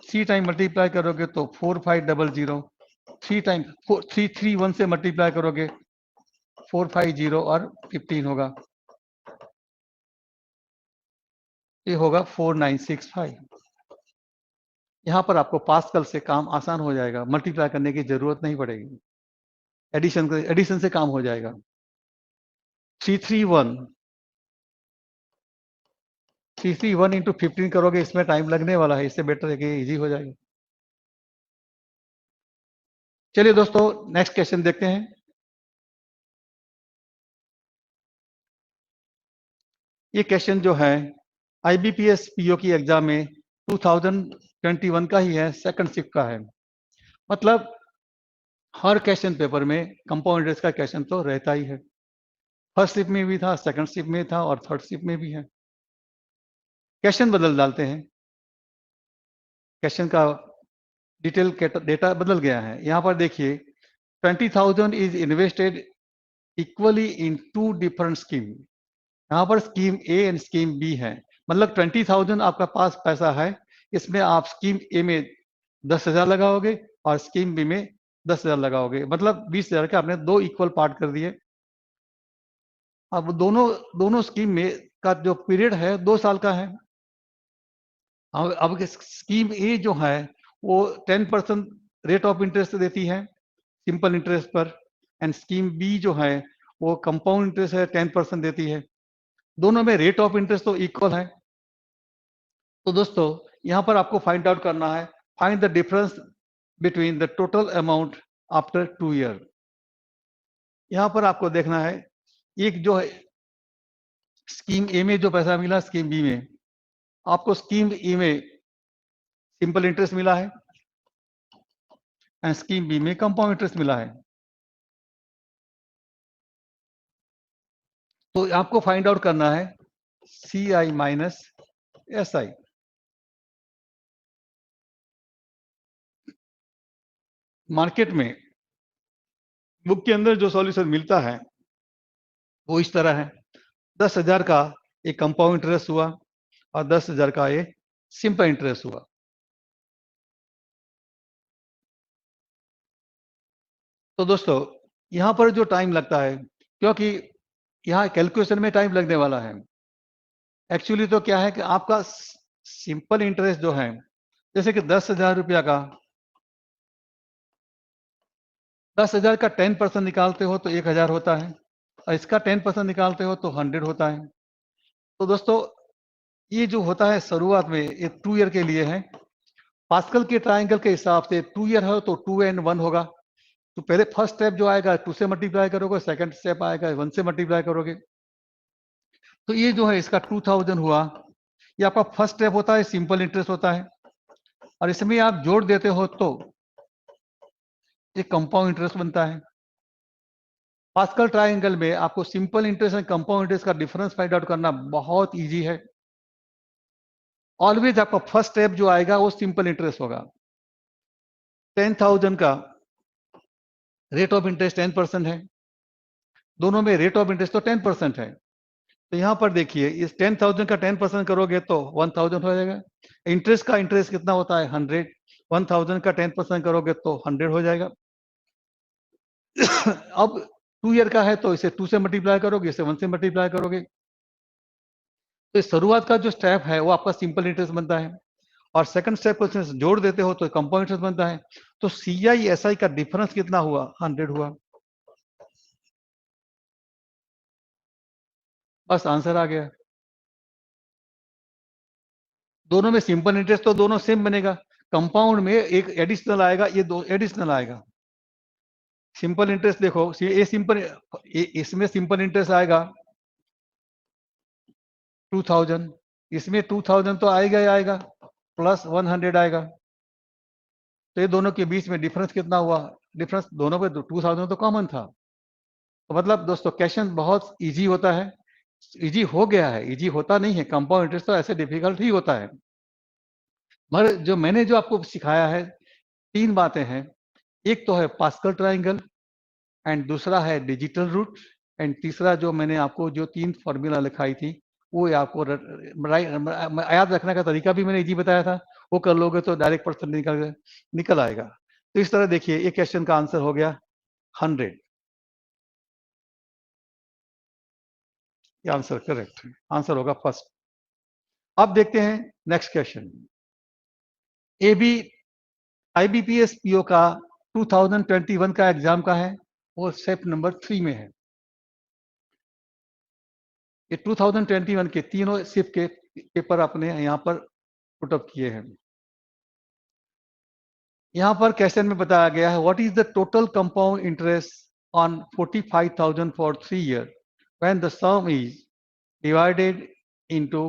3 टाइम मल्टीप्लाई करोगे तो 4500, 3 टाइम 331 से मल्टीप्लाई करोगे 450 और 15 होगा, ये होगा 4965। यहाँ पर आपको पास्कल से काम आसान हो जाएगा, मल्टीप्लाई करने की जरूरत नहीं पड़ेगी, एडिशन से काम हो जाएगा। 331 इंटू 15 करोगे, इसमें टाइम लगने वाला है, इससे बेटर है कि इजी हो जाएगा। चलिए दोस्तों नेक्स्ट क्वेश्चन देखते हैं। ये क्वेश्चन जो है आईबीपीएस पीओ की एग्जाम में 2021 का ही है, सेकंड शिफ्ट का है। मतलब हर क्वेश्चन पेपर में कंपाउंड इंटरेस्ट का क्वेश्चन तो रहता ही है। फर्स्ट शिफ्ट में भी था, सेकंड शिफ्ट में था और थर्ड शिफ्ट में भी है। क्वेश्चन बदल डालते हैं, क्वेश्चन का डिटेल डेटा बदल गया है। यहाँ पर देखिए 20,000 is invested equally in 2 different scheme. यहाँ पर scheme A and scheme B है। मतलब 20,000 आपका पास पैसा है, इसमें आप स्कीम ए में 10,000 लगाओगे और स्कीम बी में 10,000 लगाओगे, मतलब 20,000 के आपने 2 इक्वल पार्ट कर दिए। अब दोनों स्कीम में का जो पीरियड है 2 साल का है। अब स्कीम ए जो है वो 10% रेट ऑफ इंटरेस्ट देती है सिंपल इंटरेस्ट पर, एंड स्कीम बी जो है वो कंपाउंड इंटरेस्ट है 10% देती है। दोनों में रेट ऑफ इंटरेस्ट तो इक्वल है। तो दोस्तों यहां पर आपको फाइंड आउट करना है, find the difference between the total amount after 2 year. यहां पर आपको देखना है एक जो है स्कीम ए में जो पैसा मिला, स्कीम बी में आपको स्कीम ए में सिंपल इंटरेस्ट मिला है एंड स्कीम बी में कंपाउंड इंटरेस्ट मिला है। तो आपको फाइंड आउट करना है सी आई माइनस एस आई। मार्केट में बुक के अंदर जो सॉल्यूशन मिलता है वो इस तरह है, 10,000 का एक कंपाउंड इंटरेस्ट हुआ और 10,000 का एक सिंपल इंटरेस्ट हुआ। तो दोस्तों यहां पर जो टाइम लगता है, क्योंकि यहाँ कैलकुलेशन में टाइम लगने वाला है। एक्चुअली तो क्या है कि आपका सिंपल इंटरेस्ट जो है, जैसे कि 10,000 रुपया का 10,000 का 10% निकालते हो तो 1,000 होता है और इसका 10% निकालते हो तो 100 होता है। तो दोस्तों ये जो होता है शुरुआत में ये 2 ईयर के लिए है। पास्कल के ट्राइंगल के हिसाब से 2 ईयर हो तो 2 एंड 1 होगा। तो पहले फर्स्ट स्टेप जो आएगा 2 से मल्टीप्लाई करोगे, सेकंड स्टेप आएगा 1 से मल्टीप्लाई करोगे। तो ये जो है इसका 2000 हुआ, ये आपका फर्स्ट स्टेप होता है, सिंपल इंटरेस्ट होता है और इसमें आप जोड़ देते हो तो ये कंपाउंड इंटरेस्ट बनता है। पास्कल ट्राइंगल में आपको सिंपल इंटरेस्ट और कंपाउंड इंटरेस्ट का डिफरेंस फाइंड आउट करना बहुत इजी है। ऑलवेज आपका फर्स्ट स्टेप जो आएगा वो सिंपल इंटरेस्ट होगा। 10,000 का रेट ऑफ इंटरेस्ट 10% है, दोनों में रेट ऑफ इंटरेस्ट तो 10% है। तो यहां पर देखिए इस 10,000 का 10% करोगे तो 1,000 हो जाएगा। इंटरेस्ट का इंटरेस्ट कितना होता है 100, 1,000 का 10% करोगे तो 100 हो जाएगा। अब 2 ईयर का है तो इसे 2 से मल्टीप्लाई करोगे, इसे 1 से मल्टीप्लाई करोगे। तो शुरुआत का जो स्टेप है वो आपका सिंपल इंटरेस्ट बनता है, और सेकंड स्टेप को जोड़ देते हो तो कंपाउंड इंटरेस्ट बनता है। तो CI/SI का डिफरेंस कितना हुआ? 100 हुआ। बस आंसर आ गया। दोनों में सिंपल इंटरेस्ट तो दोनों सेम बनेगा, कंपाउंड में एक एडिशनल आएगा, ये दो एडिशनल आएगा। सिंपल इंटरेस्ट देखो, ये सिंपल, इसमें सिंपल इंटरेस्ट आएगा 2000, इसमें 2000 तो आएगा ही आएगा, प्लस 100 आएगा। तो ये दोनों के बीच में डिफरेंस कितना हुआ? डिफरेंस दोनों पे 2000 तो कॉमन था। तो मतलब दोस्तों क्वेश्चन बहुत इजी होता है, इजी हो गया है, इजी होता नहीं है, कंपाउंड इंटरेस्ट तो ऐसे डिफिकल्ट ही होता है। मगर जो मैंने जो आपको सिखाया है, 3 बातें हैं। एक तो है पास्कल ट्रायंगल, एंड दूसरा है डिजिटल रूट, एंड तीसरा जो मैंने आपको जो 3 फॉर्मूला लिखाई थी वो आपको याद रखने का तरीका भी मैंने इजी बताया था। वो कर लोगे तो डायरेक्ट परसेंट निकल आएगा। तो इस तरह देखिए, एक क्वेश्चन का आंसर हो गया 100। ये आंसर करेक्ट है, आंसर होगा फर्स्ट। अब देखते हैं नेक्स्ट क्वेश्चन। एबी IBPS PO का 2021 का एग्जाम का है, वो स्टेप नंबर 3 में है। ये 2021 के तीनों शिफ्ट के पेपर अपने यहाँ पर पुटअप किए हैं। यहाँ पर क्वेश्चन में बताया गया है, what is the total compound interest on 45,000 for 3 year when the some is divided into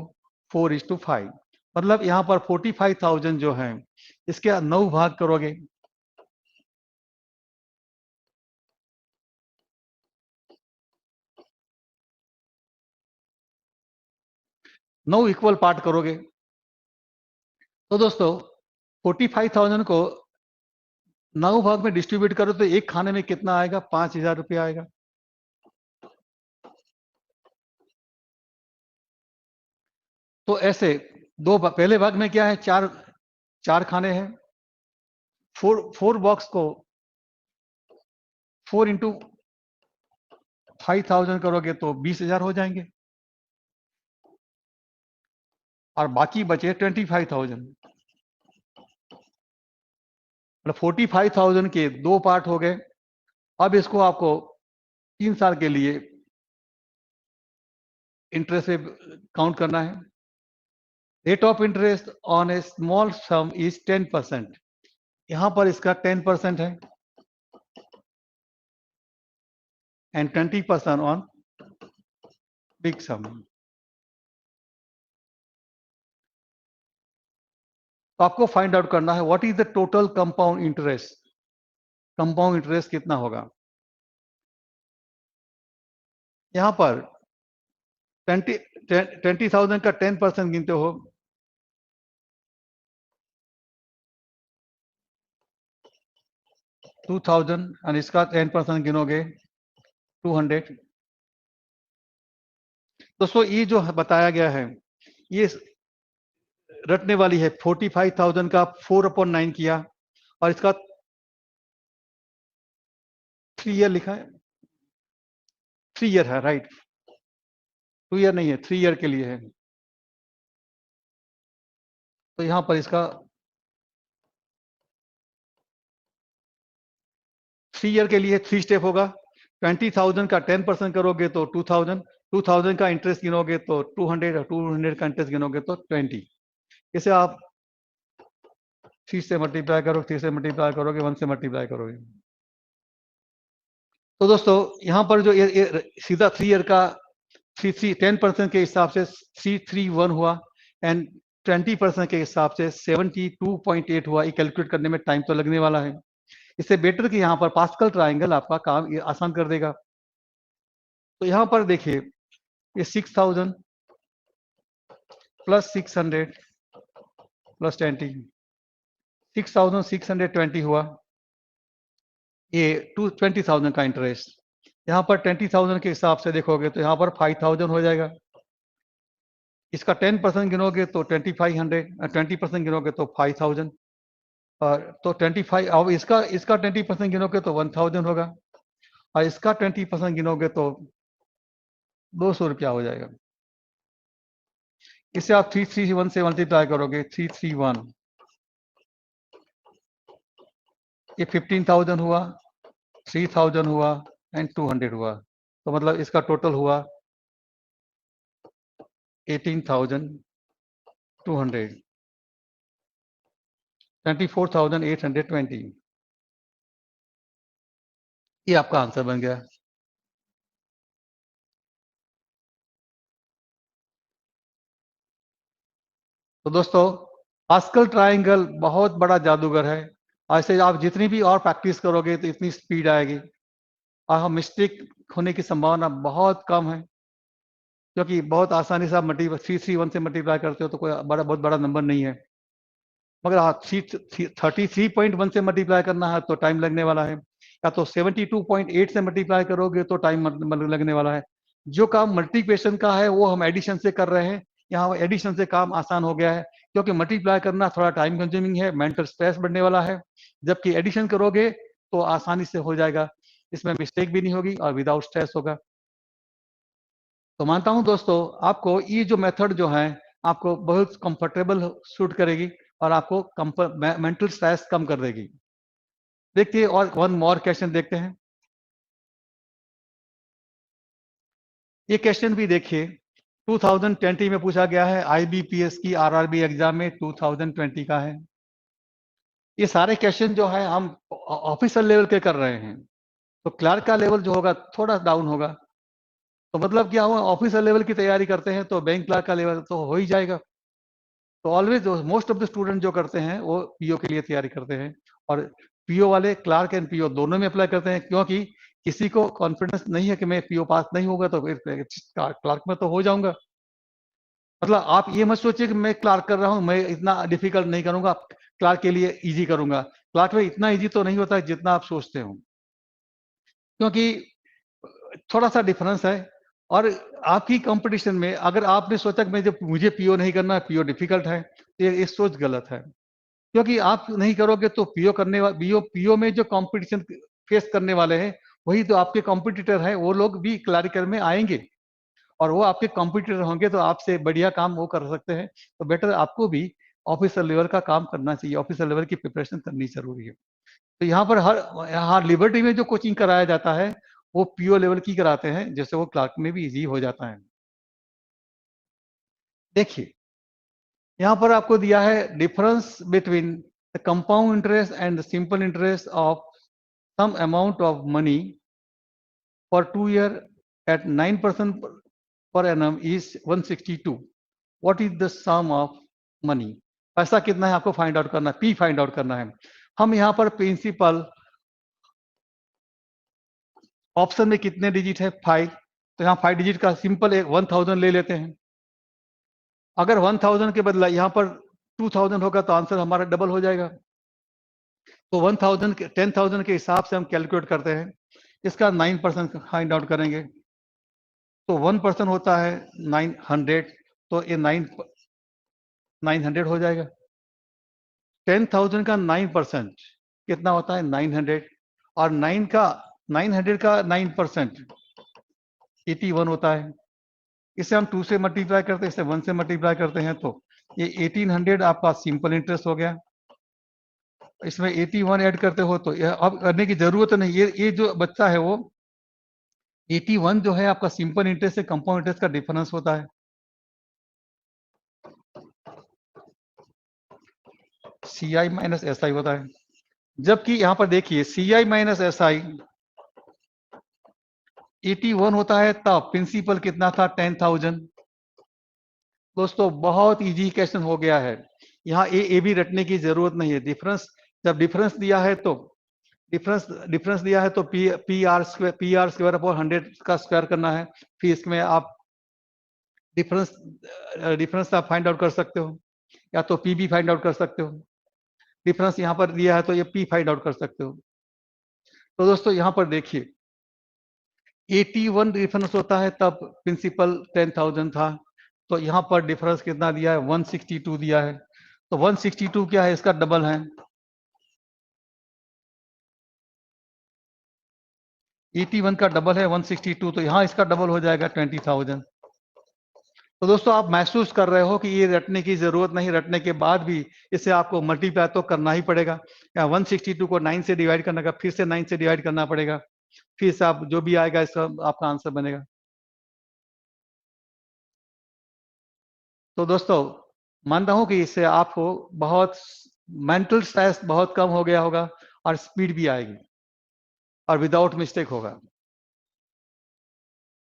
4:5। मतलब यहाँ पर 45,000 जो है, इसके 9 भाग करोगे, नौ इक्वल पार्ट करोगे। तो दोस्तों 45,000 को 9 भाग में डिस्ट्रीब्यूट करो तो एक खाने में कितना आएगा? 5,000 रुपया आएगा। तो ऐसे पहले भाग में क्या है? चार खाने हैं। फोर बॉक्स को 4 × 5,000 करोगे तो 20,000 हो जाएंगे, और बाकी बचे 25,000। मतलब 45,000 के 2 पार्ट हो गए। अब इसको आपको 3 साल के लिए इंटरेस्ट से काउंट करना है। Rate of interest on A small some is 10%। यहां पर इसका 10% है, एंड 20% ऑन बिग सम। तो आपको फाइंड आउट करना है what is the total compound interest. Compound interest कितना होगा? यहां पर 20,000 का 10% गिनते हो, 2,000, और इसका 10% गिनोगे 200। दोस्तों ये जो बताया गया है, ये रटने वाली है। 45,000 का 4/9 किया, और इसका 3 ईयर लिखा है। 3 ईयर है, राइट, 2 ईयर नहीं है, 3 ईयर के लिए है। तो यहां पर इसका 3 ईयर के लिए 3 स्टेप होगा। 20,000 का 10% करोगे तो 2,000, 2,000 का इंटरेस्ट गिनोगे तो 200, और 200 का इंटरेस्ट गिनोगे तो 20। इसे आप 3 से मल्टीप्लाई करो, 3 से मल्टीप्लाई करोगे, 1 से मल्टीप्लाई करोगे। तो दोस्तों यहां पर जो ये सीधा 3 ईयर का 10% के हिसाब से 331 हुआ, एंड 20% के हिसाब से 72.8 हुआ। ये कैलकुलेट करने में टाइम तो लगने वाला है। इससे बेटर कि यहाँ पर पास्कल ट्राइंगल आपका काम ये आसान कर देगा। तो यहाँ पर देखिए, ये 6,000 प्लस 600 प्लस 20, 6,620 हुआ। ये 20,000 का इंटरेस्ट। यहाँ पर 20,000 के हिसाब से देखोगे तो यहाँ पर 5,000 हो जाएगा। इसका 10% गिनोगे तो 2,500, 20% गिनोगे तो 5,000, और तो 25। अब इसका 20% गिनोगे तो 1,000 होगा। और इसका 20% गिनोगे तो 200 रुपया हो जाएगा। इसे आप 331 से मल्टीप्लाई करोगे, 331, ये 15,000 हुआ, 3,000 हुआ एंड 200 हुआ, तो मतलब इसका टोटल हुआ 18,200, 24,820। ये आपका आंसर बन गया। तो दोस्तों, पास्कल ट्रायंगल बहुत बड़ा जादूगर है। ऐसे आप जितनी भी और प्रैक्टिस करोगे तो इतनी स्पीड आएगी और हम मिस्टेक होने की संभावना बहुत कम है, क्योंकि बहुत आसानी से आप 331 से मल्टीप्लाई करते हो तो कोई बहुत बड़ा नंबर नहीं है। मगर आप 33.1 से मल्टीप्लाई करना है तो टाइम लगने वाला है, या तो 72.8 से मल्टीप्लाई करोगे तो टाइम लगने वाला है। जो काम मल्टीप्लिकेशन का है वो हम एडिशन से कर रहे हैं। यहाँ एडिशन से काम आसान हो गया है, क्योंकि मल्टीप्लाई करना थोड़ा टाइम कंज्यूमिंग है, मेंटल स्ट्रेस बढ़ने वाला है। जबकि एडिशन करोगे तो आसानी से हो जाएगा, इसमें मिस्टेक भी नहीं होगी और विदाउट स्ट्रेस होगा। तो मानता हूं दोस्तों, आपको ये जो मेथड जो है आपको बहुत कंफर्टेबल सूट करेगी और आपको मेंटल स्ट्रेस कम कर देगी। देखिए, और वन मोर क्वेश्चन देखते हैं। ये क्वेश्चन भी देखिए, 2020 में पूछा गया है, आईबीपीएस की आरआरबी एग्जाम में 2020 का है। ये सारे क्वेश्चन जो है हम ऑफिसर लेवल के कर रहे हैं, तो क्लर्क का लेवल जो होगा थोड़ा डाउन होगा। तो मतलब क्या हुआ, ऑफिसर लेवल की तैयारी करते हैं तो बैंक क्लर्क का लेवल तो हो ही जाएगा। तो always most of the student जो करते हैं वो पीओ के लिए तैयारी करते हैं, और पीओ वाले क्लार्क एंड पीओ दोनों में अप्लाई करते हैं, क्योंकि किसी को कॉन्फिडेंस नहीं है कि मैं पीओ पास नहीं होगा तो फिर क्लार्क में तो हो जाऊंगा। मतलब आप ये मत सोचिए कि मैं क्लार्क कर रहा हूं, मैं इतना डिफिकल्ट नहीं करूंगा, क्लार्क के लिए इजी करूंगा। क्लार्क में इतना इजी तो नहीं होता है जितना आप सोचते हो, क्योंकि थोड़ा सा डिफरेंस है। और आपकी कंपटीशन में अगर आपने सोचा कि मुझे पीओ नहीं करना, पीओ डिफिकल्ट है, तो ये सोच गलत है। क्योंकि आप नहीं करोगे तो पीओ करने वाले पीओ में जो कंपटीशन फेस करने वाले हैं वही तो आपके कॉम्पिटिटर हैं, वो लोग भी क्लरिकल में आएंगे और वो आपके कॉम्पिटिटर होंगे, तो आपसे बढ़िया काम वो कर सकते हैं। तो बेटर आपको भी ऑफिसर लेवल का काम करना चाहिए, ऑफिसर लेवल की प्रिपरेशन करनी जरूरी है। तो यहाँ पर यहाँ लिबर्टी में जो कोचिंग कराया जाता है वो पीओ लेवल की कराते हैं, जैसे वो क्लार्क में भी इजी हो जाता है। देखिए, यहाँ पर आपको दिया है difference between the compound interest and the simple interest of sum amount of money for 2 year at 9% per annum is 162. What is the sum of money? पैसा कितना है आपको फाइंड आउट करना है, पी फाइंड आउट करना है। हम यहाँ पर प्रिंसिपल ऑप्शन में कितने डिजिट है, 5, तो यहाँ 5 डिजिट का सिंपल एक 1000 ले लेते हैं। अगर 1000 के बदला यहाँ पर 2000 होगा तो आंसर हमारा डबल हो जाएगा। तो 1000 के 10,000 के हिसाब से हम कैलकुलेट करते हैं, इसका 9% फाइंड आउट करेंगे तो 1% होता है 900, तो ये 900 हो जाएगा। 10,000 का 9% कितना होता है 900, और 900 का 9% 81 होता है। इसे हम 2 से मल्टीप्लाई करते हैं, इसे 1 से मल्टीप्लाई करते हैं, तो ये 1800 आपका सिंपल इंटरेस्ट हो गया। इसमें 81 ऐड करते हो तो यह अब करने की जरूरत नहीं, ये जो बच्चा है वो 81 जो है आपका सिंपल इंटरेस्ट से कंपाउंड इंटरेस्ट का डिफरेंस होता है। सी आई माइनस एस आई होता है। जबकि यहां पर देखिए सी आई माइनस एस आई 81 होता है, तब प्रिंसिपल कितना था 10,000। दोस्तों बहुत इजी क्वेश्चन हो गया है, यहाँ ए भी रटने की जरूरत नहीं है। डिफरेंस, जब डिफरेंस दिया है तो डिफरेंस दिया है तो पी आर स्क्वायर अपॉन 100 का स्क्वायर करना है। फिर इसमें आप डिफरेंस डिफरेंस आप फाइंड आउट कर सकते हो, या तो पी भी फाइंड आउट कर सकते हो। डिफरेंस यहाँ पर दिया है तो ये पी फाइंड आउट कर सकते हो। तो दोस्तों यहाँ पर देखिए 81 डिफरेंस होता है, तब प्रिंसिपल 10,000 था, तो यहाँ पर डिफरेंस कितना दिया है 162 दिया है। तो 162 क्या है, इसका डबल है। 81 का डबल है 162, तो यहाँ इसका डबल हो जाएगा 20,000। तो दोस्तों आप महसूस कर रहे हो कि ये रटने की जरूरत नहीं, रटने के बाद भी इसे आपको मल्टीप्लाई तो करना ही पड़ेगा। या 162 को 9 से डिवाइड करने का, फिर से 9 से डिवाइड करना पड़ेगा, फिर से आप जो भी आएगा इसका आपका आंसर बनेगा। तो दोस्तों मानता हूं कि इससे आपको बहुत मेंटल स्ट्रेस बहुत कम हो गया होगा और स्पीड भी आएगी और विदाउट मिस्टेक होगा।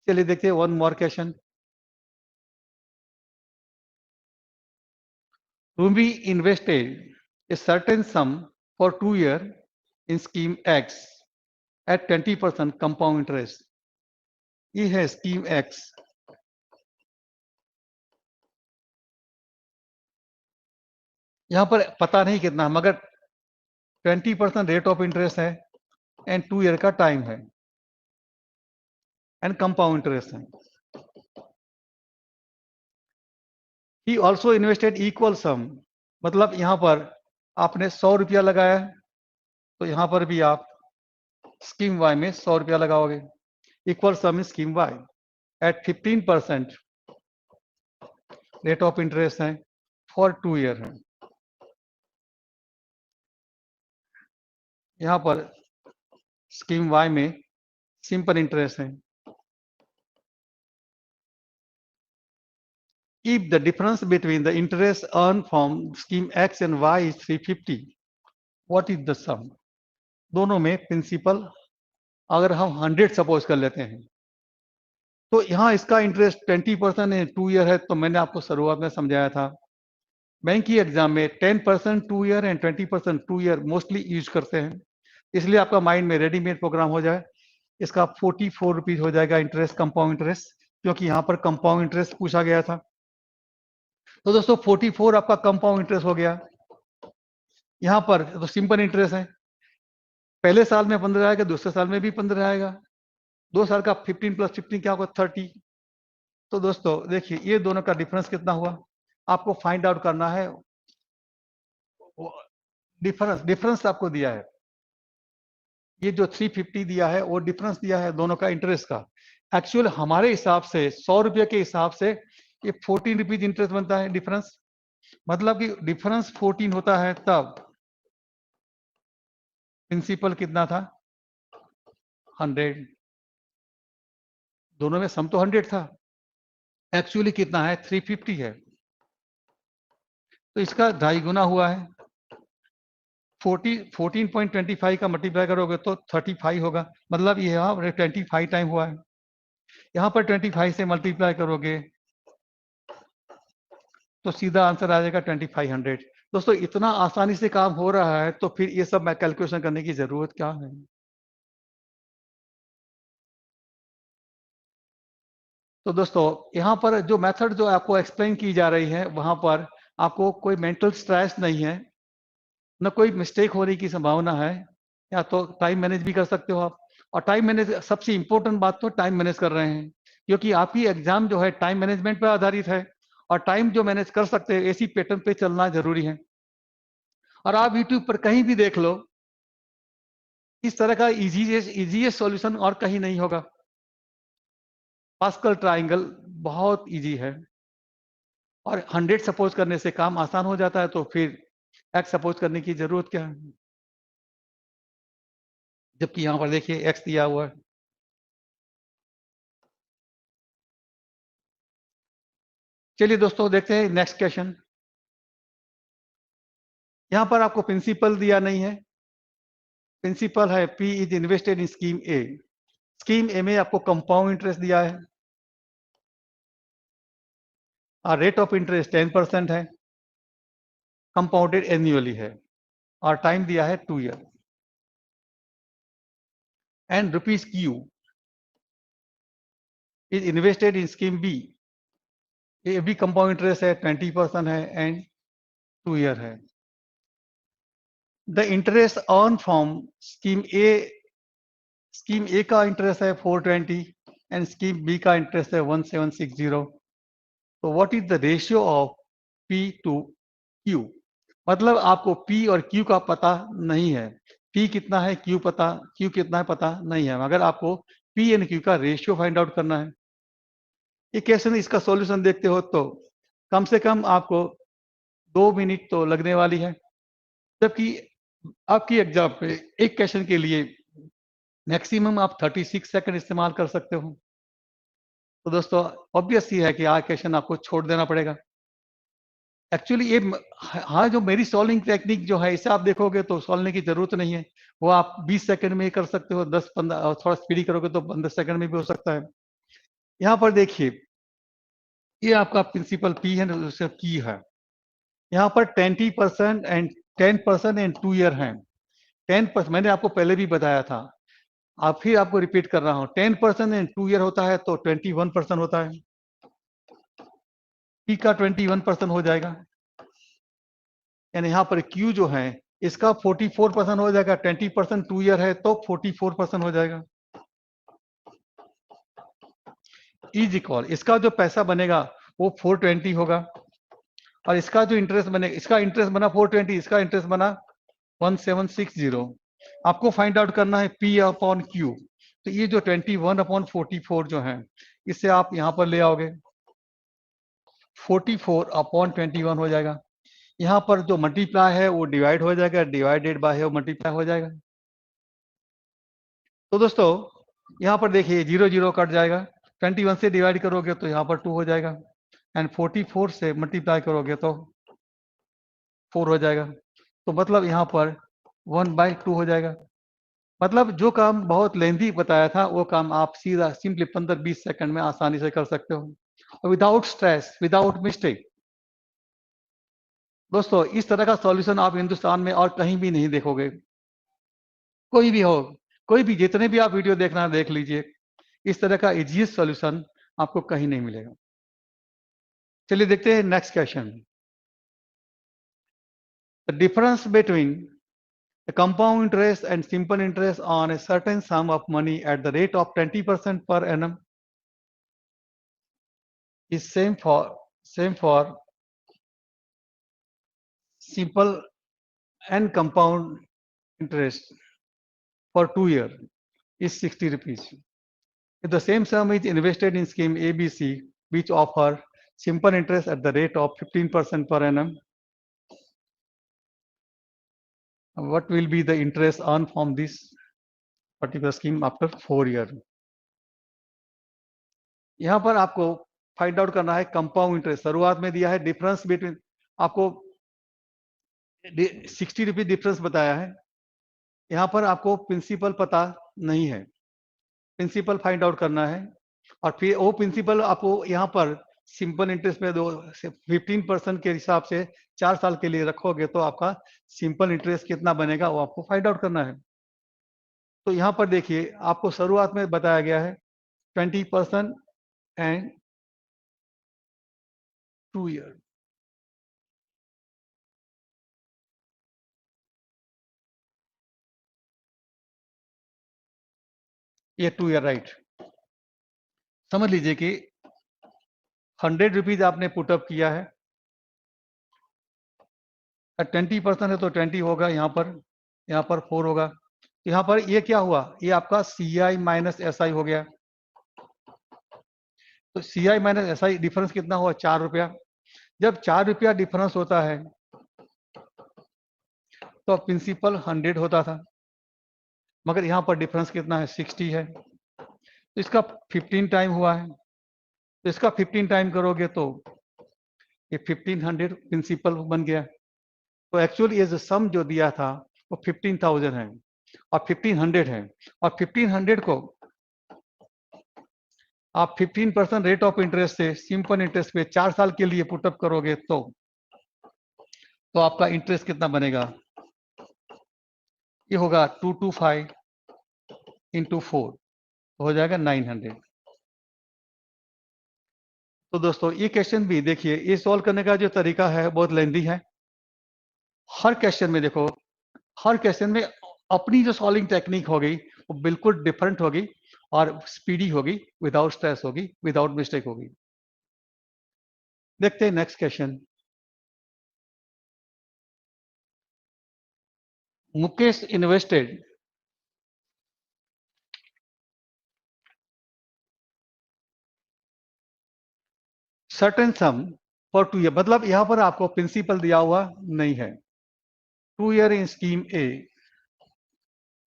चलिए देखते हैं one more question. Ruby invested a certain sum for 2 years in scheme X at 20% compound interest. ये है स्कीम एक्स। यहां पर पता नहीं कितना, मगर 20% रेट ऑफ इंटरेस्ट है एंड 2 ईयर का टाइम है एंड कंपाउंड इंटरेस्ट है। ही ऑल्सो इन्वेस्टेड इक्वल सम, मतलब यहां पर आपने 100 रुपया लगाया, तो यहां पर भी आप स्कीम वाई में 100 रुपया लगाओगे। Equal sum in scheme Y at 15% rate of interest है फॉर 2 ईयर है। यहां पर स्कीम वाई में सिंपल इंटरेस्ट है। If the difference between the interest earned from scheme X and Y is 350, what is the sum? दोनों में प्रिंसिपल अगर हम 100 सपोज कर लेते हैं, तो यहाँ इसका इंटरेस्ट 20% है, 2 ईयर है, तो मैंने आपको शुरुआत में समझाया था बैंक की एग्जाम में 10% 2 year and 20% 2 year mostly use करते हैं, इसलिए आपका माइंड में रेडीमेड प्रोग्राम हो जाए। इसका 44 रुपीज हो जाएगा इंटरेस्ट, कंपाउंड इंटरेस्ट, क्योंकि यहाँ पर कंपाउंड इंटरेस्ट पूछा गया था। तो दोस्तों 44 आपका कंपाउंड इंटरेस्ट हो गया। यहाँ पर तो सिंपल इंटरेस्ट है, पहले साल में 15 आएगा, दूसरे साल में भी 15 आएगा, 2 साल का 15 + 15 क्या होगा 30। तो दोस्तों देखिए ये दोनों का डिफरेंस कितना हुआ, आपको फाइंड आउट करना है। डिफरेंस आपको दिया है, ये जो 350 दिया है वो डिफरेंस दिया है दोनों का इंटरेस्ट का। एक्चुअल हमारे हिसाब से 100 रुपये के हिसाब से ये 14 रुपीज इंटरेस्ट बनता है डिफरेंस, मतलब कि डिफरेंस 14 होता है तब प्रिंसिपल कितना था 100, दोनों में सम तो 100 था, एक्चुअली कितना है 350 है, तो इसका 2.5 गुना हुआ है। 14.25 का मल्टीप्लाई करोगे तो 35 होगा, मतलब ये यहाँ 25 टाइम हुआ है। यहाँ पर 25 से मल्टीप्लाई करोगे तो सीधा आंसर आ जाएगा 2500। दोस्तों इतना आसानी से काम हो रहा है तो फिर ये सब मैं कैलकुलेशन करने की जरूरत क्या है। तो दोस्तों यहाँ पर जो मेथड जो आपको एक्सप्लेन की जा रही है वहां पर आपको कोई मेंटल स्ट्रेस नहीं है, न कोई मिस्टेक होने की संभावना है, या तो टाइम मैनेज भी कर सकते हो आप। और टाइम मैनेज सबसे इंपॉर्टेंट बात तो टाइम मैनेज कर रहे हैं, क्योंकि आपकी एग्जाम जो है टाइम मैनेजमेंट पर आधारित है, और टाइम जो मैनेज कर सकते हैं इसी पैटर्न पे चलना जरूरी है। और आप यूट्यूब पर कहीं भी देख लो, इस तरह का इजीएस्ट सॉल्यूशन और कहीं नहीं होगा। पास्कल ट्राइंगल बहुत इजी है, और 100 सपोज करने से काम आसान हो जाता है, तो फिर एक्स सपोज करने की जरूरत क्या है, जबकि यहां पर देखिए एक्स दिया हुआ है। चलिए दोस्तों देखते हैं नेक्स्ट क्वेश्चन। यहां पर आपको प्रिंसिपल दिया नहीं है, प्रिंसिपल है P is invested in scheme A. Scheme A में आपको कंपाउंड इंटरेस्ट दिया है, और रेट ऑफ इंटरेस्ट 10% है, कंपाउंडेड एन्युअली है, और टाइम दिया है 2 year. And rupees Q is invested in scheme B, ये भी कंपाउंड इंटरेस्ट है 20% है एंड 2 ईयर है। The interest earn from scheme A का इंटरेस्ट है 420 एंड स्कीम बी का इंटरेस्ट है 1760। तो what is the ratio of P to Q, मतलब आपको पी और क्यू का पता नहीं है, P कितना है, Q कितना है पता नहीं है, मगर आपको P एंड Q का रेशियो फाइंड आउट करना है। इक्वेशन इसका सॉल्यूशन देखते हो तो कम से कम आपको 2 मिनट तो लगने वाली है, जबकि आपकी एग्जाम पे एक क्वेश्चन के लिए मैक्सिमम आप 36 सेकंड इस्तेमाल कर सकते हो। तो दोस्तों ऑब्वियस ही है कि आज क्वेश्चन आपको छोड़ देना पड़ेगा। एक्चुअली ये हाँ, जो मेरी सॉल्विंग टेक्निक जो है इसे आप देखोगे तो सॉल्वने की जरूरत नहीं है, वो आप 20 सेकंड में ही कर सकते हो, 10-15 थोड़ा स्पीडी करोगे तो 15 सेकंड में भी हो सकता है। यहाँ पर देखिए, ये आपका प्रिंसिपल पी है, दूसरा की है। यहाँ पर 20% एंड 10% एंड 2 ईयर है। 10% मैंने आपको पहले भी बताया था, आप फिर आपको रिपीट कर रहा हूँ, 10% एंड 2 ईयर होता है तो 21% होता है। पी का 21% हो जाएगा, यानी यहाँ पर क्यू जो है इसका 44% हो जाएगा। 20% 2 ईयर है तो 44% हो जाएगा। इज इक्वल, इसका जो पैसा बनेगा वो 420 होगा, और इसका जो इंटरेस्ट बनेगा, इसका इंटरेस्ट बना 420, इसका इंटरेस्ट बना 1760। आपको फाइंड आउट करना है P अपॉन Q। तो ये जो 21/44 जो है, इससे आप यहां पर ले आओगे, 44/21 हो जाएगा। यहाँ पर जो मल्टीप्लाई है वो डिवाइड हो जाएगा, डिवाइडेड बाय है वो मल्टीप्लाई हो जाएगा। तो दोस्तों यहाँ पर देखिए 0 0 कट जाएगा, 21 से डिवाइड करोगे तो यहाँ पर 2 हो जाएगा, एंड 44 से मल्टीप्लाई करोगे तो 4 हो जाएगा। तो मतलब यहाँ पर 1/2 हो जाएगा। मतलब जो काम बहुत लेंथी बताया था वो काम आप सीधा सिंपली 15-20 सेकंड में आसानी से कर सकते हो, विदाउट स्ट्रेस, विदाउट मिस्टेक। दोस्तों इस तरह का सॉल्यूशन आप हिंदुस्तान में और कहीं भी नहीं देखोगे, कोई भी हो, कोई भी, जितने भी आप वीडियो देखना है देख लीजिए, इस तरह का इजीएस्ट सॉल्यूशन आपको कहीं नहीं मिलेगा। चलिए देखते हैं next question. The difference between the compound interest and simple interest on a certain sum of money at the rate of 20% per annum is same for simple and compound interest for 2 years is 60 rupees. If the same sum is invested in scheme ABC, which offer simple interest at the rate of 15% per annum, what will be the interest earned from this particular scheme after 4 years? यहाँ पर आपको फाइंड आउट करना है कंपाउंड इंटरेस्ट। शुरुआत में दिया है डिफरेंस बिटवीन, आपको 60 रुपीज डिफरेंस बताया है। यहाँ पर आपको प्रिंसिपल पता नहीं है, प्रिंसिपल फाइंड आउट करना है, और फिर वो प्रिंसिपल आपको यहाँ पर सिंपल इंटरेस्ट में 15% के हिसाब से 4 साल के लिए रखोगे तो आपका सिंपल इंटरेस्ट कितना बनेगा वो आपको फाइंड आउट करना है। तो यहाँ पर देखिए आपको शुरुआत में बताया गया है 20% एंड 2 ईयर। ये 2 ईयर राइट। समझ लीजिए कि 100 रुपीज आपने पुटअप किया है, 20% है तो 20 होगा, यहाँ पर 4 होगा। यहाँ पर ये क्या हुआ, ये आपका CI माइनस SI हो गया। तो CI माइनस SI डिफरेंस कितना हुआ, 4 रुपया। जब 4 रुपया डिफरेंस होता है तो प्रिंसिपल 100 होता था, मगर यहाँ पर डिफरेंस कितना है, 60 है। तो इसका 15 टाइम हुआ है, तो इसका 15 टाइम करोगे तो ये 1500 प्रिंसिपल बन गया। तो एक्चुअली ये जो सम जो दिया था वो 15,000 है और 1500 है, और 1500 को आप 15% रेट ऑफ इंटरेस्ट से सिंपल इंटरेस्ट पे 4 साल के लिए पुटअप करोगे तो आपका इंटरेस्ट कितना बनेगा, ये होगा 225 इंटू 4, हो जाएगा 900। तो दोस्तों ये क्वेश्चन भी देखिए, ये सॉल्व करने का जो तरीका है बहुत लेंदी है। हर क्वेश्चन में देखो, हर क्वेश्चन में अपनी जो सॉल्विंग टेक्निक होगी वो बिल्कुल डिफरेंट होगी और स्पीडी होगी, विदाउट स्ट्रेस होगी, विदाउट मिस्टेक होगी। देखते हैं next question. Mukesh invested certain sum for 2 year, मतलब यहां पर आपको प्रिंसिपल दिया हुआ नहीं है. 2 year in scheme A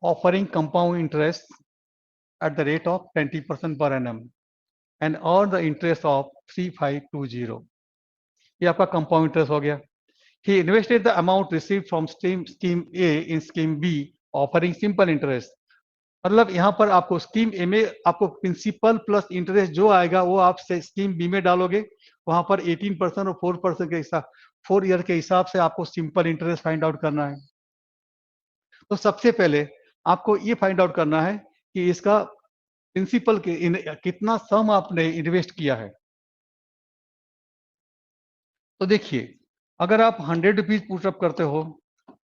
offering compound interest at the rate of 20% per annum and earn the interest of 3520. ये आपका कंपाउंड इंटरेस्ट हो गया. He invested the amount received from scheme A in scheme B offering simple interest. मतलब यहाँ पर आपको स्कीम ए में आपको प्रिंसिपल प्लस इंटरेस्ट जो आएगा वो आप स्कीम बी में डालोगे. वहां पर 18% और 4% के हिसाब 4 ईयर के हिसाब से आपको सिंपल इंटरेस्ट फाइंड आउट करना है. तो सबसे पहले आपको ये फाइंड आउट करना है कि इसका प्रिंसिपल के कितना सम आपने इन्वेस्ट किया है. तो देखिए, अगर आप 100 रुपीज पुटअप करते हो,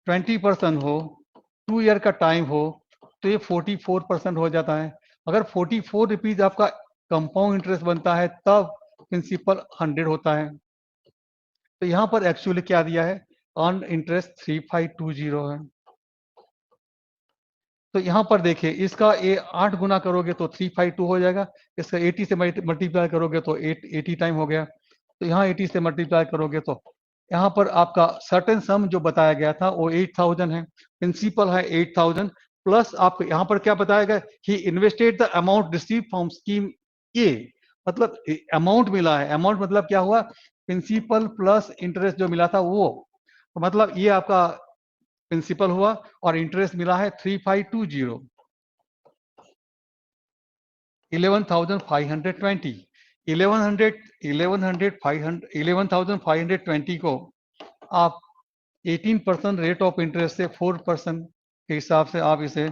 20% हो, 2 ईयर का टाइम हो, तो ये 44% हो जाता है. अगर 44 रुपीज आपका कंपाउंड इंटरेस्ट बनता है तब प्रिंसिपल 100 होता है. तो यहाँ पर एक्चुअली क्या दिया है, अर्न इंटरेस्ट 3520 है. तो यहाँ पर देखिए, इसका 8 गुना करोगे तो 352 हो जाएगा. इसका 80 से मल्टीप्लाई करोगे तो 80 टाइम हो गया. तो यहाँ 80 से मल्टीप्लाई करोगे तो यहाँ पर आपका सर्टेन सम जो बताया गया था वो 8000 है. प्रिंसिपल है 8000 प्लस आपको यहाँ पर क्या बताया गया, he invested the amount receive from scheme A. मतलब अमाउंट मिला है. अमाउंट मतलब क्या हुआ, प्रिंसिपल प्लस इंटरेस्ट जो मिला था वो. तो मतलब ये आपका प्रिंसिपल हुआ और इंटरेस्ट मिला है 3520. 11,520. 11,520 को आप 18% रेट ऑफ इंटरेस्ट से 4% के हिसाब से आप इसे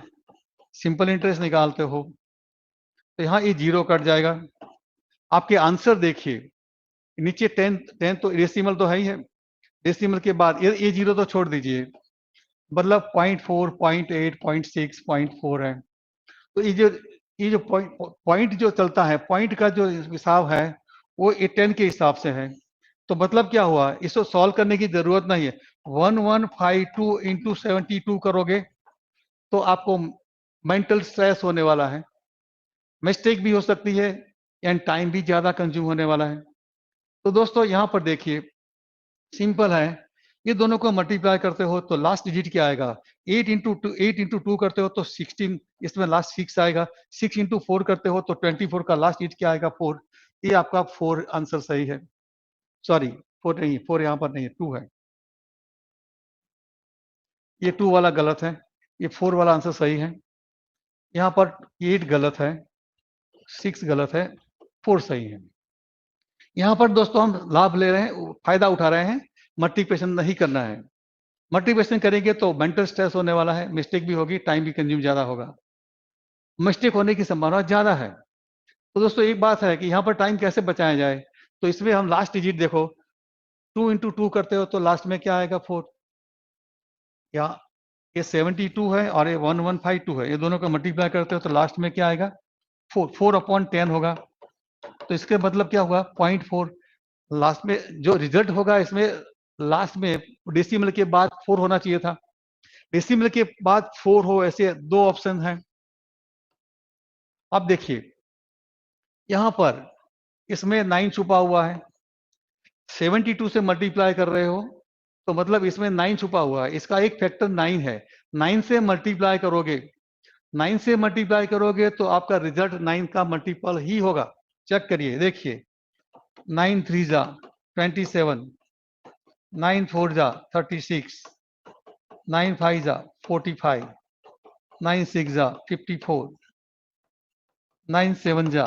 सिंपल इंटरेस्ट निकालते हो. तो यहाँ ये जीरो कट जाएगा. आपके आंसर देखिए, नीचे 10 तो डेसिमल तो है ही है. डेसिमल के बाद ये जीरो तो छोड़ दीजिए, मतलब 0.4, 0.8, 0.6, 0.4 है. तो ये जो पॉइंट जो चलता है, पॉइंट का जो हिसाब है वो ये 10 के हिसाब से है. तो मतलब क्या हुआ, इसको सॉल्व करने की जरूरत नहीं है. 1152 इंटू 72 करोगे तो आपको मेंटल स्ट्रेस होने वाला है, मिस्टेक भी हो सकती है एंड टाइम भी ज्यादा कंज्यूम होने वाला है. तो दोस्तों यहाँ पर देखिए, सिंपल है. ये दोनों को मल्टीप्लाई करते हो तो लास्ट डिजिट क्या आएगा, 8 इंटू 2 करते हो तो 16, इसमें लास्ट 6 आएगा. 6 इंटू 4 करते हो तो 24 का लास्ट डिजिट क्या आएगा, 4. ये आपका 4 आंसर सही है. सॉरी, 4 नहीं, 4 यहाँ पर नहीं है, 2 है. ये 2 वाला गलत है, ये 4 वाला आंसर सही है. यहाँ पर 8 गलत है, 6 गलत है, 4 सही है. यहाँ पर दोस्तों हम लाभ ले रहे हैं, फायदा उठा रहे हैं, मल्टीप्लिकेशन नहीं करना है. मल्टीप्लिकेशन करेंगे तो मेंटल स्ट्रेस होने वाला है, मिस्टेक भी होगी, टाइम भी कंज्यूम ज्यादा होगा, मिस्टेक होने की संभावना ज्यादा है. तो दोस्तों एक बात है कि यहाँ पर टाइम कैसे बचाया जाए, तो इसमें हम लास्ट डिजिट देखो, 2 इंटू 2 करते हो तो लास्ट में क्या आएगा, 4. या ये 72 है और ये 1152 है, ये दोनों का मल्टीप्लाई करते हो तो लास्ट में क्या आएगा, 4. 4/10 होगा. तो इसके मतलब क्या हुआ, 0.4. लास्ट में जो रिजल्ट होगा इसमें लास्ट में डेसिमल के बाद 4 होना चाहिए था. डेसिमल के बाद 4 हो, ऐसे दो ऑप्शन हैं. अब देखिए, यहां पर इसमें 9 छुपा हुआ है. 72 से मल्टीप्लाई कर रहे हो तो मतलब इसमें 9 छुपा हुआ है. इसका एक फैक्टर 9 है. 9 से मल्टीप्लाई करोगे, 9 से मल्टीप्लाई करोगे तो आपका रिजल्ट 9 का मल्टीपल ही होगा. चेक करिए, देखिए, 9 3 जा 27, 9 4 जा 36, 9 5 जा 45, 9 6 जा 54, 9 7 जा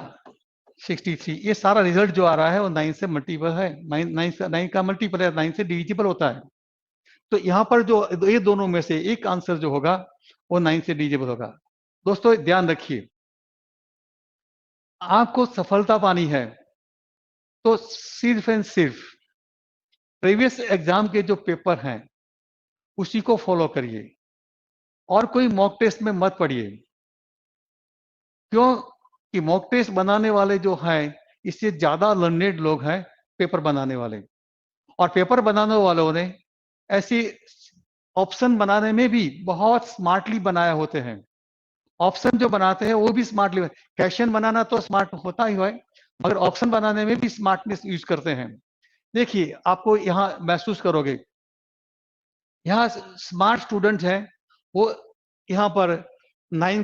63. ये सारा रिजल्ट जो आ रहा है वो 9 से मल्टीपल है. 9 का मल्टीपल है, 9 से डिविजिबल होता है. तो यहाँ पर जो ये दोनों में से एक आंसर जो होगा वो 9 से डिविजिबल होगा. दोस्तों ध्यान रखिए, आपको सफलता पानी है तो सिर्फ एंड सिर्फ प्रीवियस एग्जाम के जो पेपर हैं उसी को फॉलो करिए और कोई मॉक टेस्ट में मत पढ़िए. क्यों कि मॉक टेस्ट बनाने वाले जो हैं इससे ज्यादा लर्नेड लोग हैं पेपर बनाने वाले. और पेपर बनाने वालों ने ऐसी ऑप्शन बनाने में भी बहुत स्मार्टली बनाए होते हैं। ऑप्शन जो बनाते हैं वो भी स्मार्टली, क्वेश्चन बनाना तो स्मार्ट होता ही है, मगर ऑप्शन बनाने में भी स्मार्टनेस यूज करते हैं। देखिए आपको यहाँ महसूस करोगे, यहाँ स्मार्ट स्टूडेंट है वो यहाँ पर नाइन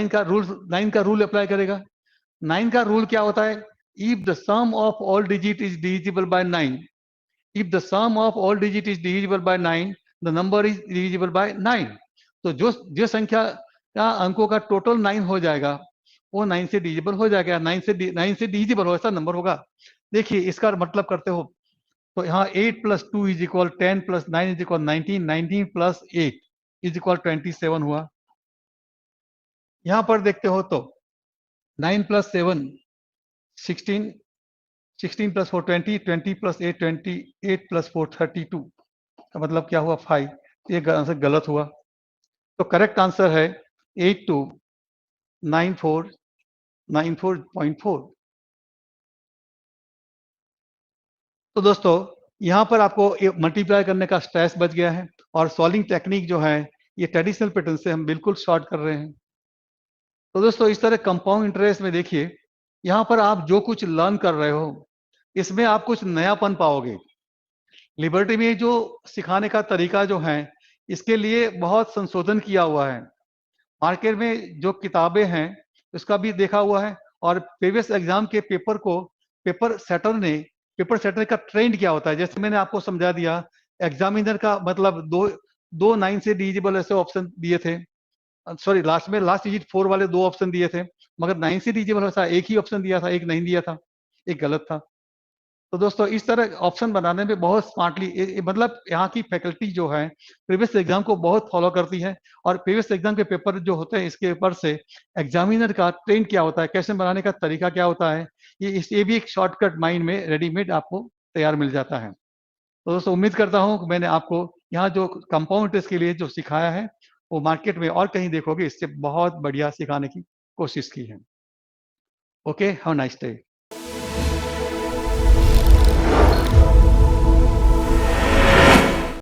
का रूल अप्लाई करेगा। 9 का रूल क्या होता है? If the sum of all digit is divisible by 9, if the sum of all digit is divisible by 9, the number is divisible by 9। तो जो संख्या का अंकों का टोटल 9 हो जाएगा वो 9 से डिविजिबल हो जाएगा, 9 से डिविजिबल हो ऐसा नंबर होगा। देखिए इसका मतलब करते हो तो यहाँ 8 plus 2 is equal 10 plus 9 is equal 19, 19 plus 8 is equal 27 हुआ। यहाँ पर देखते हो तो 9 प्लस 7 16, 16 प्लस 4 20, 20 प्लस 8 28 प्लस 4 32 का मतलब क्या हुआ 5। ये आंसर गलत हुआ। तो करेक्ट आंसर है 829494.4। तो दोस्तों यहाँ पर आपको मल्टीप्लाई करने का स्ट्रेस बच गया है और सॉल्विंग टेक्निक जो है ये ट्रेडिशनल पैटर्न से हम बिल्कुल शॉर्ट कर रहे हैं। तो दोस्तों इस तरह कंपाउंड इंटरेस्ट में देखिए यहाँ पर आप जो कुछ लर्न कर रहे हो इसमें आप कुछ नयापन पाओगे। लिबर्टी में जो सिखाने का तरीका जो है इसके लिए बहुत संशोधन किया हुआ है। मार्केट में जो किताबें हैं उसका भी देखा हुआ है और प्रीवियस एग्जाम के पेपर को पेपर सेटर का ट्रेंड क्या होता है जैसे मैंने आपको समझा दिया। एग्जामिनर का मतलब दो दो 9 से डिजिबल ऐसे ऑप्शन दिए थे, सॉरी लास्ट डिजिट 4 वाले दो ऑप्शन दिए थे, मगर 9 से डिजिबल ऐसा एक ही ऑप्शन दिया था, एक नहीं दिया था, एक गलत था। तो दोस्तों इस तरह ऑप्शन बनाने में बहुत स्मार्टली मतलब यहाँ की फैकल्टी जो है प्रीवियस एग्जाम को बहुत फॉलो करती है और प्रीवियस एग्जाम के पेपर जो होते हैं इसके ऊपर से एग्जामिनर का ट्रेंड क्या होता है, क्वेश्चन बनाने का तरीका क्या होता है, ये भी एक शॉर्टकट माइंड में रेडीमेड आपको तैयार मिल जाता है। तो दोस्तों उम्मीद करता हूँ कि मैंने आपको यहाँ जो कंपाउंड टेस्ट के लिए जो सिखाया है वो मार्केट में और कहीं देखोगे इससे बहुत बढ़िया सिखाने की कोशिश की है। Okay, have nice day.